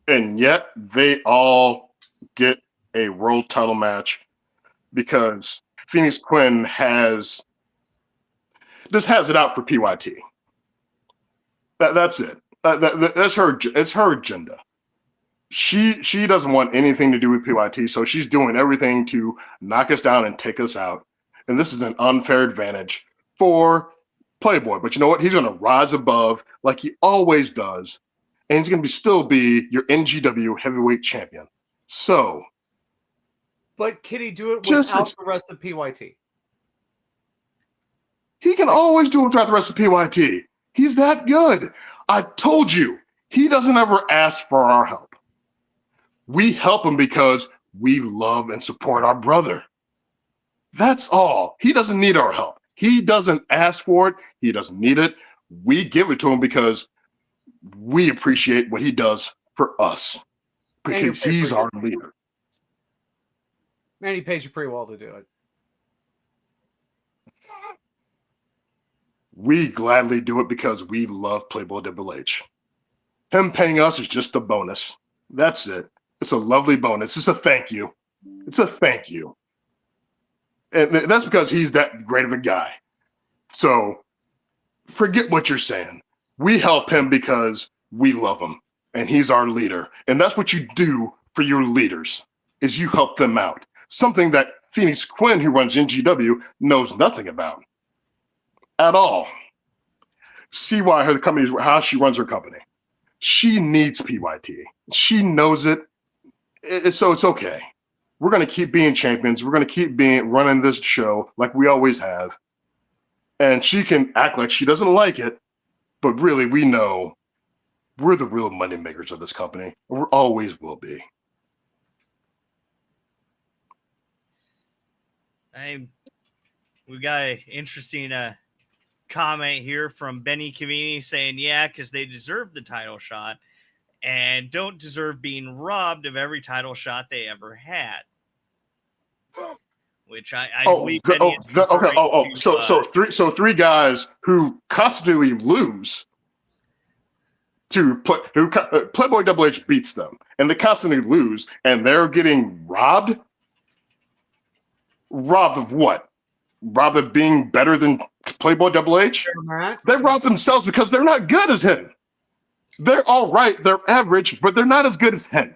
And yet they all get a world title match because Phoenix Quinn has it out for PYT. That's it. That's her. It's her agenda. She doesn't want anything to do with PYT, so she's doing everything to knock us down and take us out. And this is an unfair advantage for Playboy. But you know what? He's going to rise above like he always does, and he's going to still be your NGW heavyweight champion. So, But can he do it Just- without the rest of PYT? he can always do it without the rest of PYT. He's that good. I told you, he doesn't ever ask for our help. We help him because we love and support our brother. That's all. He doesn't need our help. He doesn't ask for it. He doesn't need it. We give it to him because we appreciate what he does for us, because he's our leader. Man, he pays you pretty well to do it. We gladly do it because we love Playboy Double H. Him paying us is just a bonus. That's it. It's a lovely bonus. It's a thank you. It's a thank you. And that's because he's that great of a guy. So forget what you're saying. We help him because we love him, and he's our leader. And that's what you do for your leaders, is you help them out. Something that Phoenix Quinn, who runs NGW, knows nothing about at all. See why her company, how she runs her company. She needs PYT. She knows it. So it's okay. We're going to keep being champions. We're going to keep running this show like we always have. And she can act like she doesn't like it, but really we know we're the real money makers of this company. We always will be. We got an interesting comment here from Benny Cavini saying, yeah, because they deserve the title shot and don't deserve being robbed of every title shot they ever had. Which I believe Benny is referring to, So three guys who constantly lose to Playboy Double H beats them, and they constantly lose, and they're getting robbed. Robbed of what? Robbed of being better than Playboy Double H? They rob themselves because they're not good as him. They're all right. They're average, but they're not as good as him.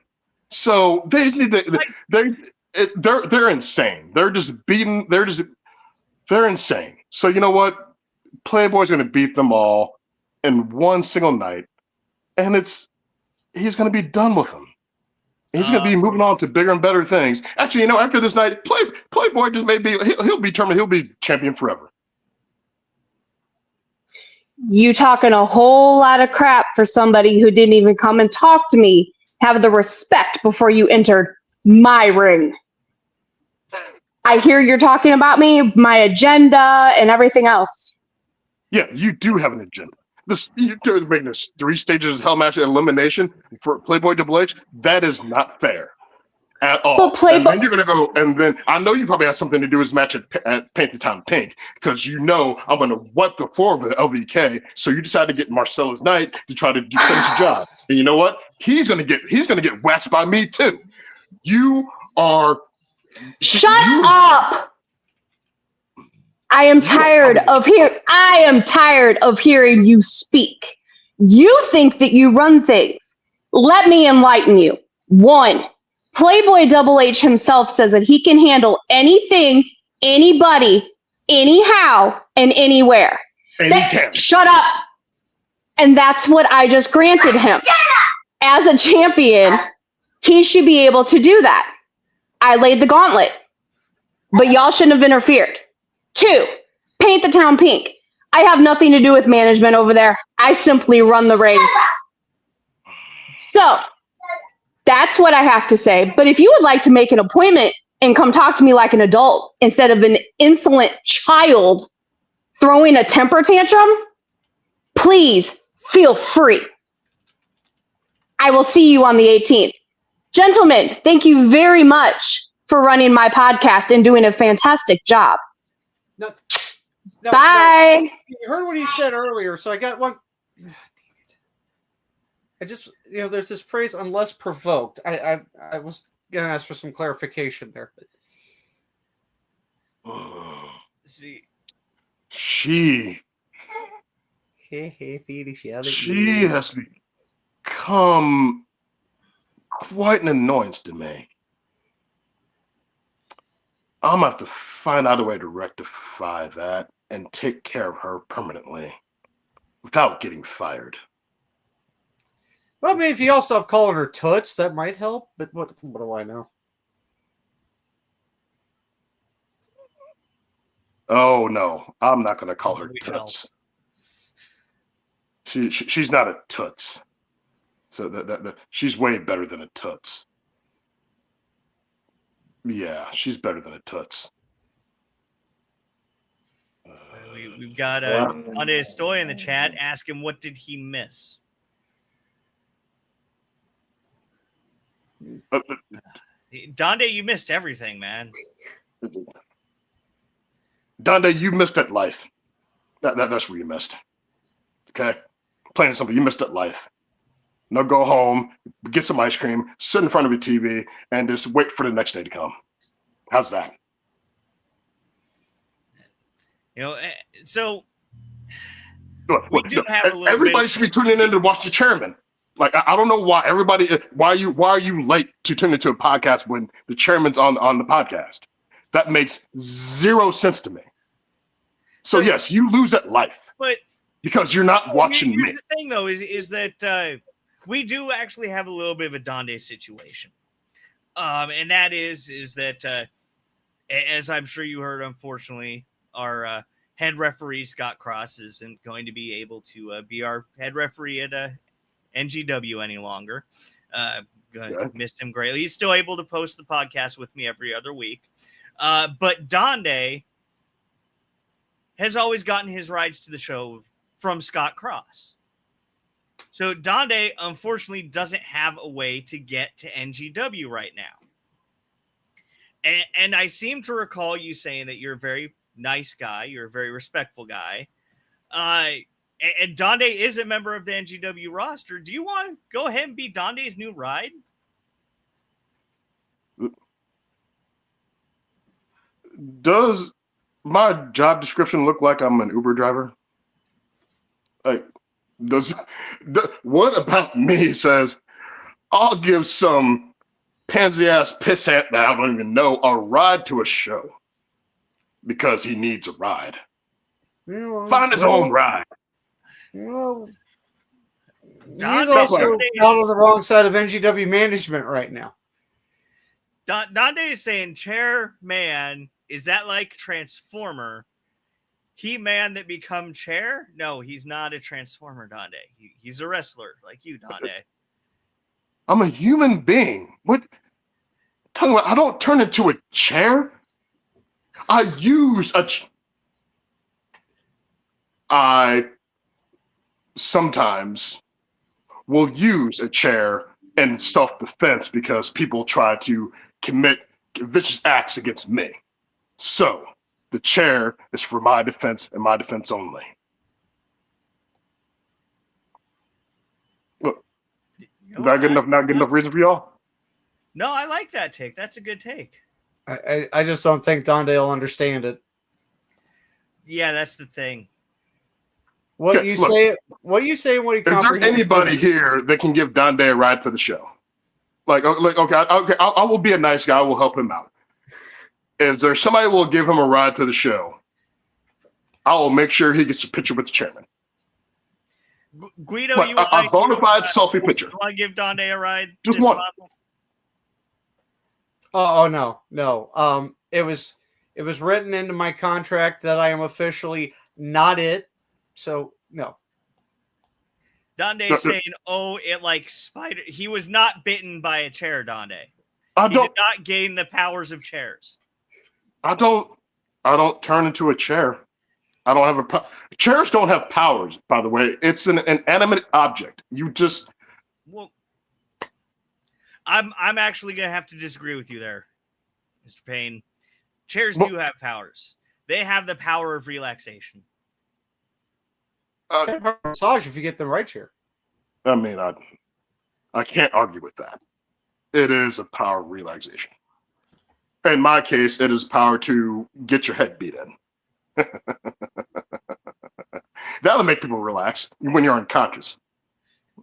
So they just need to. They're insane. They're just beating. They're insane. So you know what? Playboy's going to beat them all in one single night, and he's going to be done with them. He's going to be moving on to bigger and better things. Actually, after this night, Playboy just he'll be determined. He'll be champion forever. You talking a whole lot of crap for somebody who didn't even come and talk to me. Have the respect before you entered my ring. I hear you're talking about me, my agenda, and everything else. Yeah, you do have an agenda. You're making this 3 stages of hell match elimination for Playboy Double H. That is not fair at all. And then you're gonna go, and then I know you probably have something to do with this match at Paint the Town Pink, because I'm gonna wipe the floor of the LVK. So you decided to get Marcella's Knight to try to finish the job. And you know what? He's gonna get waxed by me too. You are. Shut up! I am tired of hearing you speak. You think that you run things. Let me enlighten you. 1, Playboy Double H himself says that he can handle anything, anybody, anyhow, and anywhere. And he can. Shut up! And that's what I just granted him. As a champion, he should be able to do that. I laid the gauntlet, but y'all shouldn't have interfered. 2, Paint the Town Pink. I have nothing to do with management over there. I simply run the ring. So, that's what I have to say. But if you would like to make an appointment and come talk to me like an adult instead of an insolent child throwing a temper tantrum, please feel free. I will see you on the 18th. Gentlemen, thank you very much for running my podcast and doing a fantastic job. No, Bye. No. You heard what he said earlier, so I got one. I just, there's this phrase, unless provoked. I was going to ask for some clarification there. See, she has become quite an annoyance to me. I'm gonna have to find out a way to rectify that and take care of her permanently without getting fired. Well, I mean, if you all stop calling her Toots, that might help. But what do I know? Oh no, I'm not gonna call her We Toots. She's not a Toots. So that she's way better than a Toots. Yeah, she's better than a Toots. We've got Donde Estoy in the chat. Ask him, what did he miss? Donde, you missed everything, man. Donde, you missed that life. That's where you missed. Okay? Plain and simple, you missed that life. Now go home, get some ice cream, sit in front of your TV, and just wait for the next day to come. How's that? You know, so Look, we do have a little everybody bit. should be tuning in to watch the chairman. Like I don't know why why are you late to tune into a podcast when the chairman's on the podcast? That makes zero sense to me. So yes, you lose that life, but because you're not watching me. Here's the thing, though, is that we do actually have a little bit of a Donde situation, and that is that as I'm sure you heard, unfortunately, our head referee Scott Cross isn't going to be able to be our head referee at NGW any longer. Missed him greatly. He's still able to post the podcast with me every other week, but Donde has always gotten his rides to the show from Scott Cross. So Donde, unfortunately, doesn't have a way to get to NGW right now. And I seem to recall you saying that you're a very nice guy. You're a very respectful guy. And Donde is a member of the NGW roster. Do you want to go ahead and be Donde's new ride? Does my job description look like I'm an Uber driver? Like, what about me says I'll give some pansy ass pissant that I don't even know a ride to a show because he needs a ride? Find his own ride. Well, Donde he's also out on the wrong side of NGW management right now. Donde is saying, Chairman, is that like Transformer? He-Man that become chair? No, he's not a Transformer, Donde. He's a wrestler like you, Donde. I'm a human being. What? Tell me what, I don't turn into a chair. I use I sometimes will use a chair in self-defense because people try to commit vicious acts against me. So the chair is for my defense and my defense only. Look, not good enough. Not good enough reason for y'all. No, I like that take. That's a good take. I just don't think Donde will understand it. Yeah, that's the thing. What you say when he Is there comprehends. anybody here that can give Donde a ride to the show? Okay, I will be a nice guy. I will help him out. Is there somebody who will give him a ride to the show? I will make sure he gets a picture with the chairman. Guido, But a bona fide selfie picture. You want to give Donde a ride? Just one. Oh no. It was written into my contract that I am officially not it. So no. Donde's saying, "Oh, it like spider." He was not bitten by a chair, Donde. He did not gain the powers of chairs. I don't turn into a chair. I don't have chairs don't have powers, by the way. It's an inanimate object. You just. Well, I'm actually gonna have to disagree with you there, Mr. Payne. Chairs do have powers. They have the power of relaxation. Massage if you get the right chair. I mean, I can't argue with that. It is a power of relaxation. In my case, it is power to get your head beat in. That'll make people relax when you're unconscious.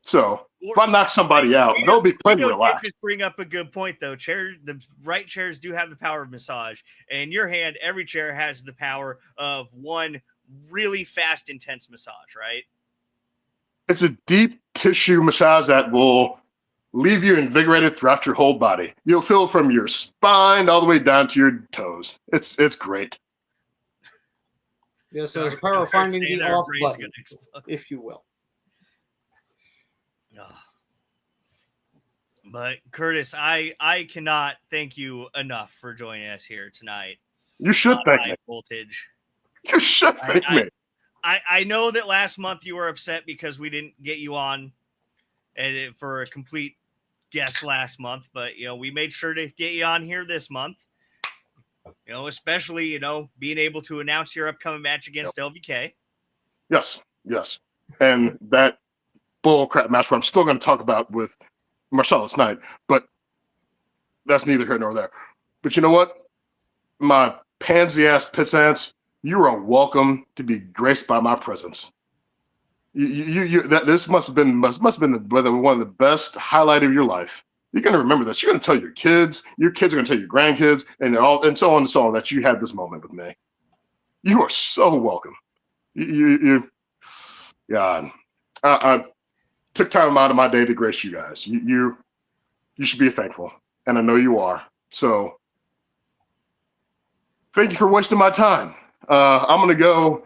So if I knock somebody out, they'll be plenty relaxed. Just bring up a good point, though. The right chairs do have the power of massage. And in your hand, every chair has the power of one really fast, intense massage, right? It's a deep tissue massage that will leave you invigorated throughout your whole body. You'll feel from your spine all the way down to your toes. It's great. Yes, there's a power of finding the off button, if you will. But Curtis, I cannot thank you enough for joining us here tonight. You should thank me. Voltage. You should thank me. I know that last month you were upset because we didn't get you on for a complete guest last month, but we made sure to get you on here this month. Especially being able to announce your upcoming match against LVK. Yes, and that bullcrap match, where I'm still going to talk about with Marcellus Knight, but that's neither here nor there. But you know what, my pansy ass pissants, you are welcome to be graced by my presence. This must have been one of the best highlight of your life. You're going to remember this. You're going to tell your kids are going to tell your grandkids, and so on and so on, that you had this moment with me. You are so welcome. God, I took time out of my day to grace you guys. You should be thankful, and I know you are. So thank you for wasting my time. I'm going to go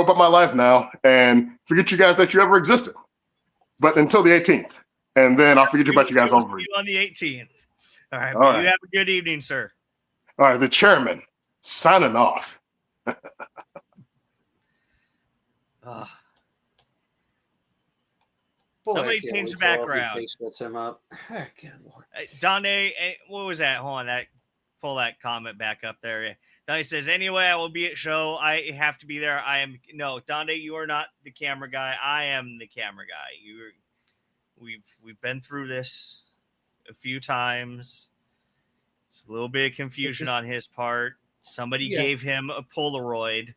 about my life now and forget you guys that you ever existed. But until the 18th. And then I'll forget about you guys all over. On the 18th. All right. All right. You have a good evening, sir. All right. The chairman signing off. Somebody change the background. Sets him up. Oh, good Lord. Donde, what was that? Hold on. Pull that comment back up there. Donde says, anyway, I will be at show. I have to be there. No, Donde, you are not the camera guy. I am the camera guy. We've been through this a few times. It's a little bit of confusion on his part. Somebody gave him a Polaroid.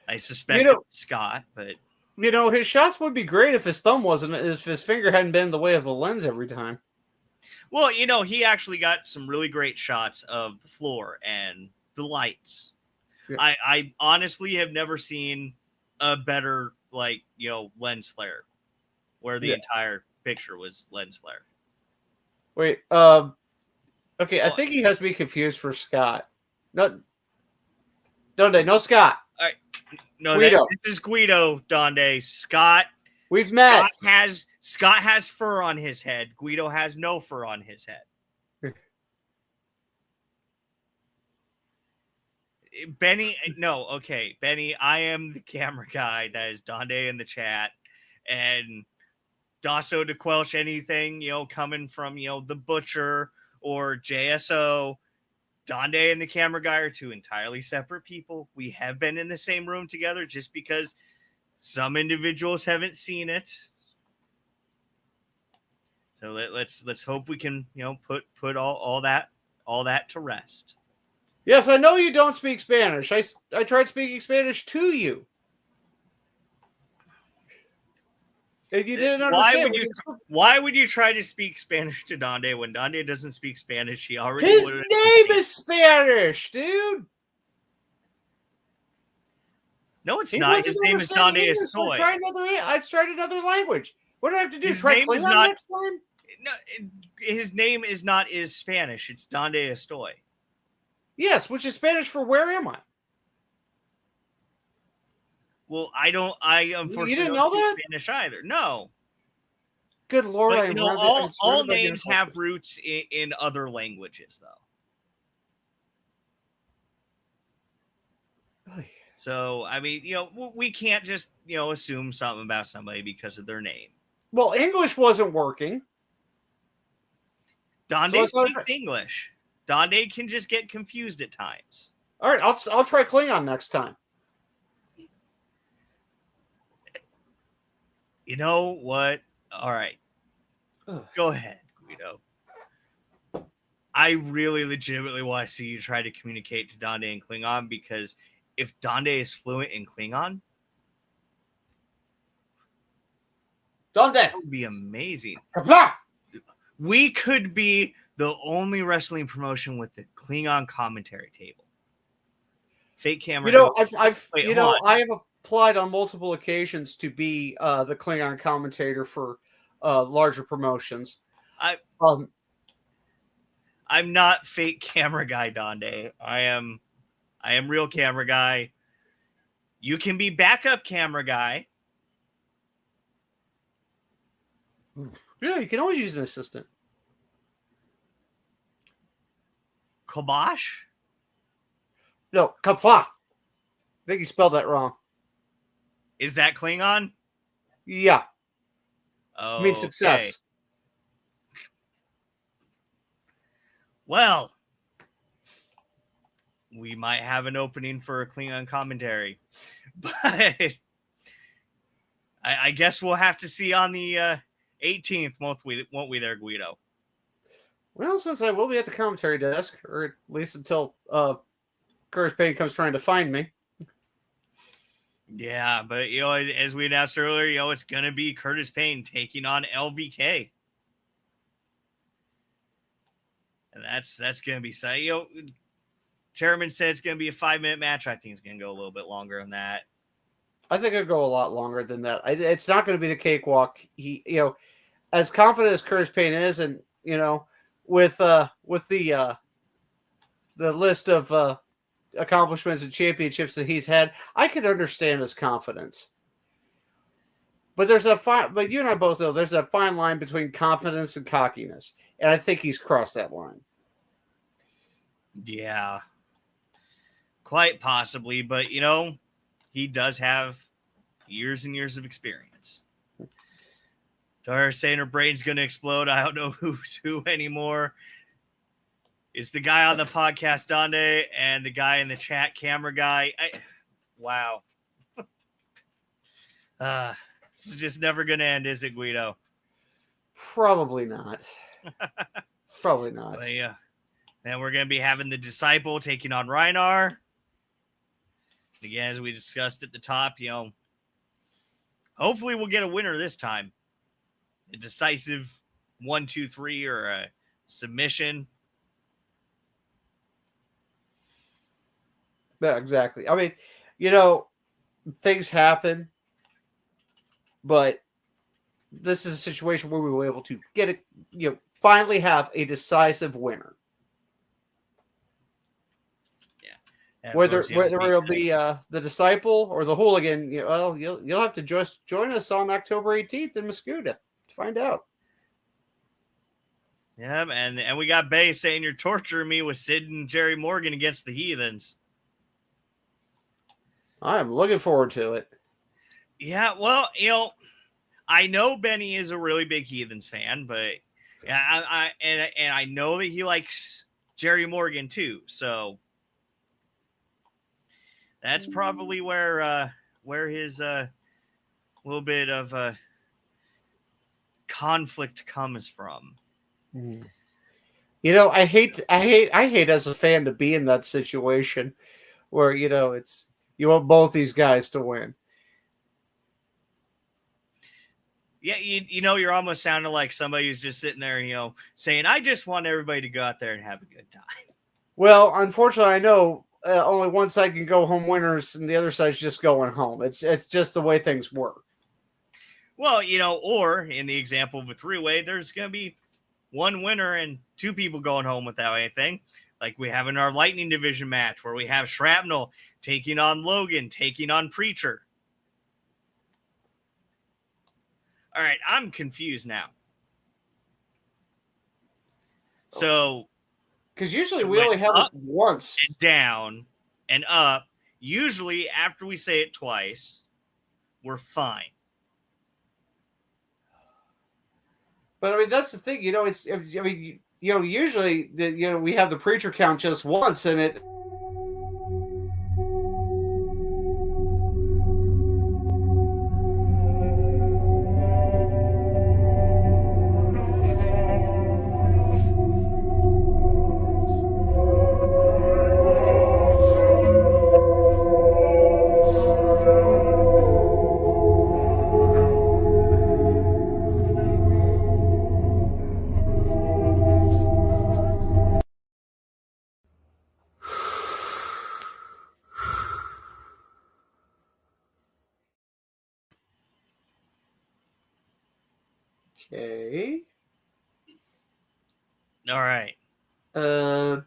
I suspect it was Scott, but his shots would be great if his finger hadn't been in the way of the lens every time. Well, he actually got some really great shots of the floor and the lights. Yeah. I honestly have never seen a better lens flare, where the entire picture was lens flare. Wait, okay, I think he has me confused for Scott. No, Scott. All right. No, this is Guido, Donde. Scott. We've met. Scott has fur on his head. Guido has no fur on his head. Benny, I am the camera guy. That is Donde in the chat. And Dasso to quelch anything, coming from, the Butcher or JSO. Donde and the camera guy are two entirely separate people. We have been in the same room together just because some individuals haven't seen it. So let's hope we can, put all that to rest. Yes, I know you don't speak Spanish. I tried speaking Spanish to you. If you didn't understand, why would you try to speak Spanish to Donde when Donde doesn't speak Spanish? He already his name is Spanish, dude. No, it's not. His name is Donde Estoy. I've tried another language. What do I have to do? Try Klingon next time? No, his name is not Spanish. It's Donde Estoy. Yes, which is Spanish for where am I? Well, I unfortunately don't know Spanish either. No. Good Lord. But, all names have roots in other languages, though. So, I mean, we can't just, assume something about somebody because of their name. Well, English wasn't working. Donde speaks English. Donde can just get confused at times. All right, I'll try Klingon next time. You know what? All right. Go ahead, Guido. I really legitimately want to see you try to communicate to Donde in Klingon, because if Donde is fluent in Klingon, Donde. That would be amazing. Kapla! We could be the only wrestling promotion with the Klingon commentary table. Fake camera. You know, Wait, you know, I have applied on multiple occasions to be the Klingon commentator for larger promotions. I'm not fake camera guy, Donde. I am real camera guy. You can be backup camera guy. Yeah, you can always use an assistant. Kibosh? No, kapla. I think you spelled that wrong. Is that Klingon? Yeah. Oh, I mean success. Okay. Well, we might have an opening for a Klingon commentary, but I guess we'll have to see on the 18th, won't we there, Guido? Well, since I will be at the commentary desk, or at least until Curtis Payne comes trying to find me. Yeah, but as we announced earlier, it's gonna be Curtis Payne taking on LVK, and that's gonna be Chairman said it's gonna be a 5-minute match. I think it's gonna go a little bit longer than that. I think it'll go a lot longer than that. It's not going to be the cakewalk. He, as confident as Curtis Payne is, and with the list of accomplishments and championships that he's had, I can understand his confidence. But but you and I both know there's a fine line between confidence and cockiness, and I think he's crossed that line. Yeah, quite possibly, but he does have years and years of experience. Tara saying her brain's going to explode. I don't know who's who anymore. It's the guy on the podcast, Donde, and the guy in the chat, camera guy. Wow. This is just never going to end, is it, Guido? Probably not. Probably not. But yeah. Then we're going to be having the Disciple taking on Reinar. Again, as we discussed at the top, hopefully we'll get a winner this time. A decisive 1, 2, 3 or a submission. Yeah, exactly. I mean, things happen, but this is a situation where we were able to get it, finally have a decisive winner. Whether it'll be the Disciple or the Hooligan, you'll have to join us on October 18th in Mascouda to find out. Yeah, and we got Bay saying you're torturing me with Sid and Jerry Morgan against the Heathens. I'm looking forward to it. Yeah, well, I know Benny is a really big Heathens fan, but I know that he likes Jerry Morgan too, so. That's probably where his little bit of conflict comes from. I hate as a fan to be in that situation where it's you want both these guys to win. Yeah, you're almost sounding like somebody who's just sitting there, saying, "I just want everybody to go out there and have a good time." Well, unfortunately, I know. Only one side can go home winners, and the other side's just going home. It's just the way things work. Well, or in the example of a 3-way, there's going to be one winner and 2 people going home without anything, like we have in our Lightning Division match, where we have Shrapnel taking on Logan, taking on Preacher. All right, I'm confused now. So. Because usually we only have it once. And down and up. Usually after we say it twice, we're fine. But I mean, that's the thing. Usually we have the Preacher count just once, and it. Okay. All right. Uh,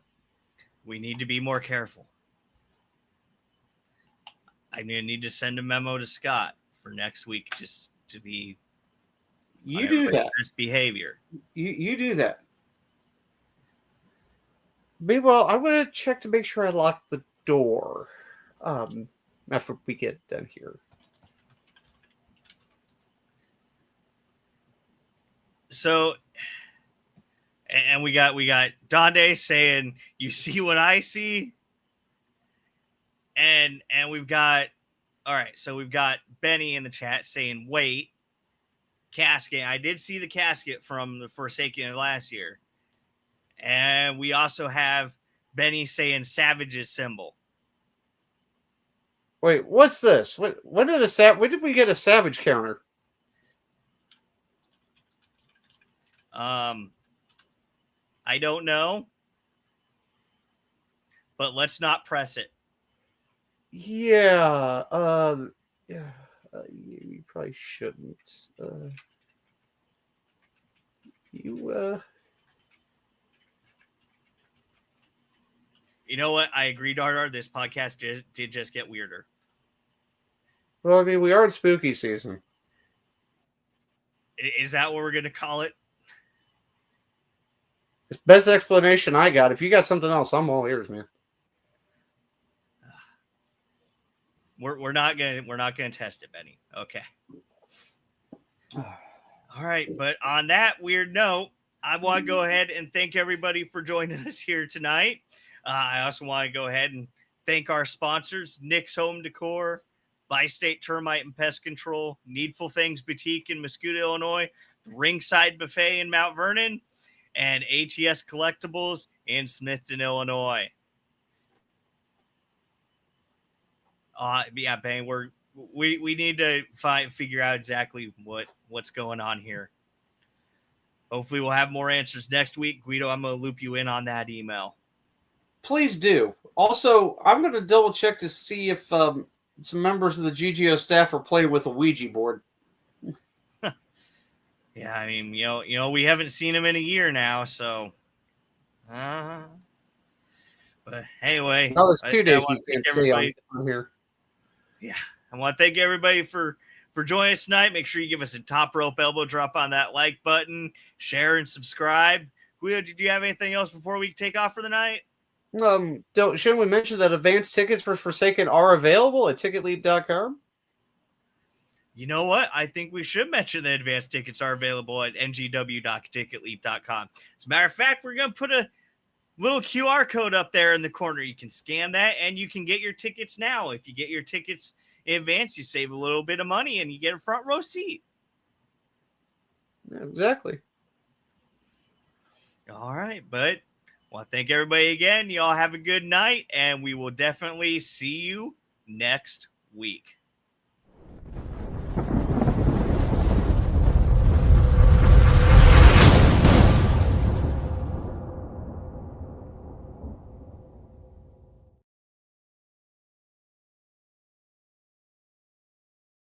We need to be more careful. I'm going to need to send a memo to Scott for next week just to be you do that. best behavior. You do that. Meanwhile, I'm going to check to make sure I lock the door after we get done here. So, and we got Donde saying, "You see what I see," and we've got, all right. So we've got Benny in the chat saying, "Wait, casket." I did see the casket from the Forsaken last year, and we also have Benny saying Savage's symbol. Wait, what's this? When did we get a Savage counter? I don't know, but let's not press it. Yeah. Yeah. You probably shouldn't. You. You know what? I agree, Dardar. This podcast did just get weirder. Well, I mean, we are in spooky season. Is that what we're going to call it? It's the best explanation I got. If you got something else, I'm all ears, man. We're not gonna test it, Benny. Okay. All right, but on that weird note, I want to go ahead and thank everybody for joining us here tonight. I also want to go ahead and thank our sponsors: Nick's Home Decor, Bi-State Termite and Pest Control, Needful Things Boutique in Muscoda, Illinois, Ringside Buffet in Mount Vernon, and ATS Collectibles in Smithton, Illinois. Yeah, Bang, we need to figure out exactly what's going on here. Hopefully we'll have more answers next week. Guido, I'm going to loop you in on that email. Please do. Also, I'm going to double check to see if some members of the GGO staff are playing with a Ouija board. Yeah, I mean, you know, we haven't seen him in a year now, so. But anyway, No, it's 2 days I you can't see on here. Yeah, I want to thank everybody for joining us tonight. Make sure you give us a top rope elbow drop on that like button, share and subscribe. Guido, did you have anything else before we take off for the night? Shouldn't we mention that advance tickets for Forsaken are available at ticketleap.com? You know what? I think we should mention that advance tickets are available at ngw.ticketleap.com. As a matter of fact, we're going to put a little QR code up there in the corner. You can scan that and you can get your tickets now. If you get your tickets in advance, you save a little bit of money and you get a front row seat. Yeah, exactly. All right, but well, thank everybody again. Y'all have a good night, and we will definitely see you next week.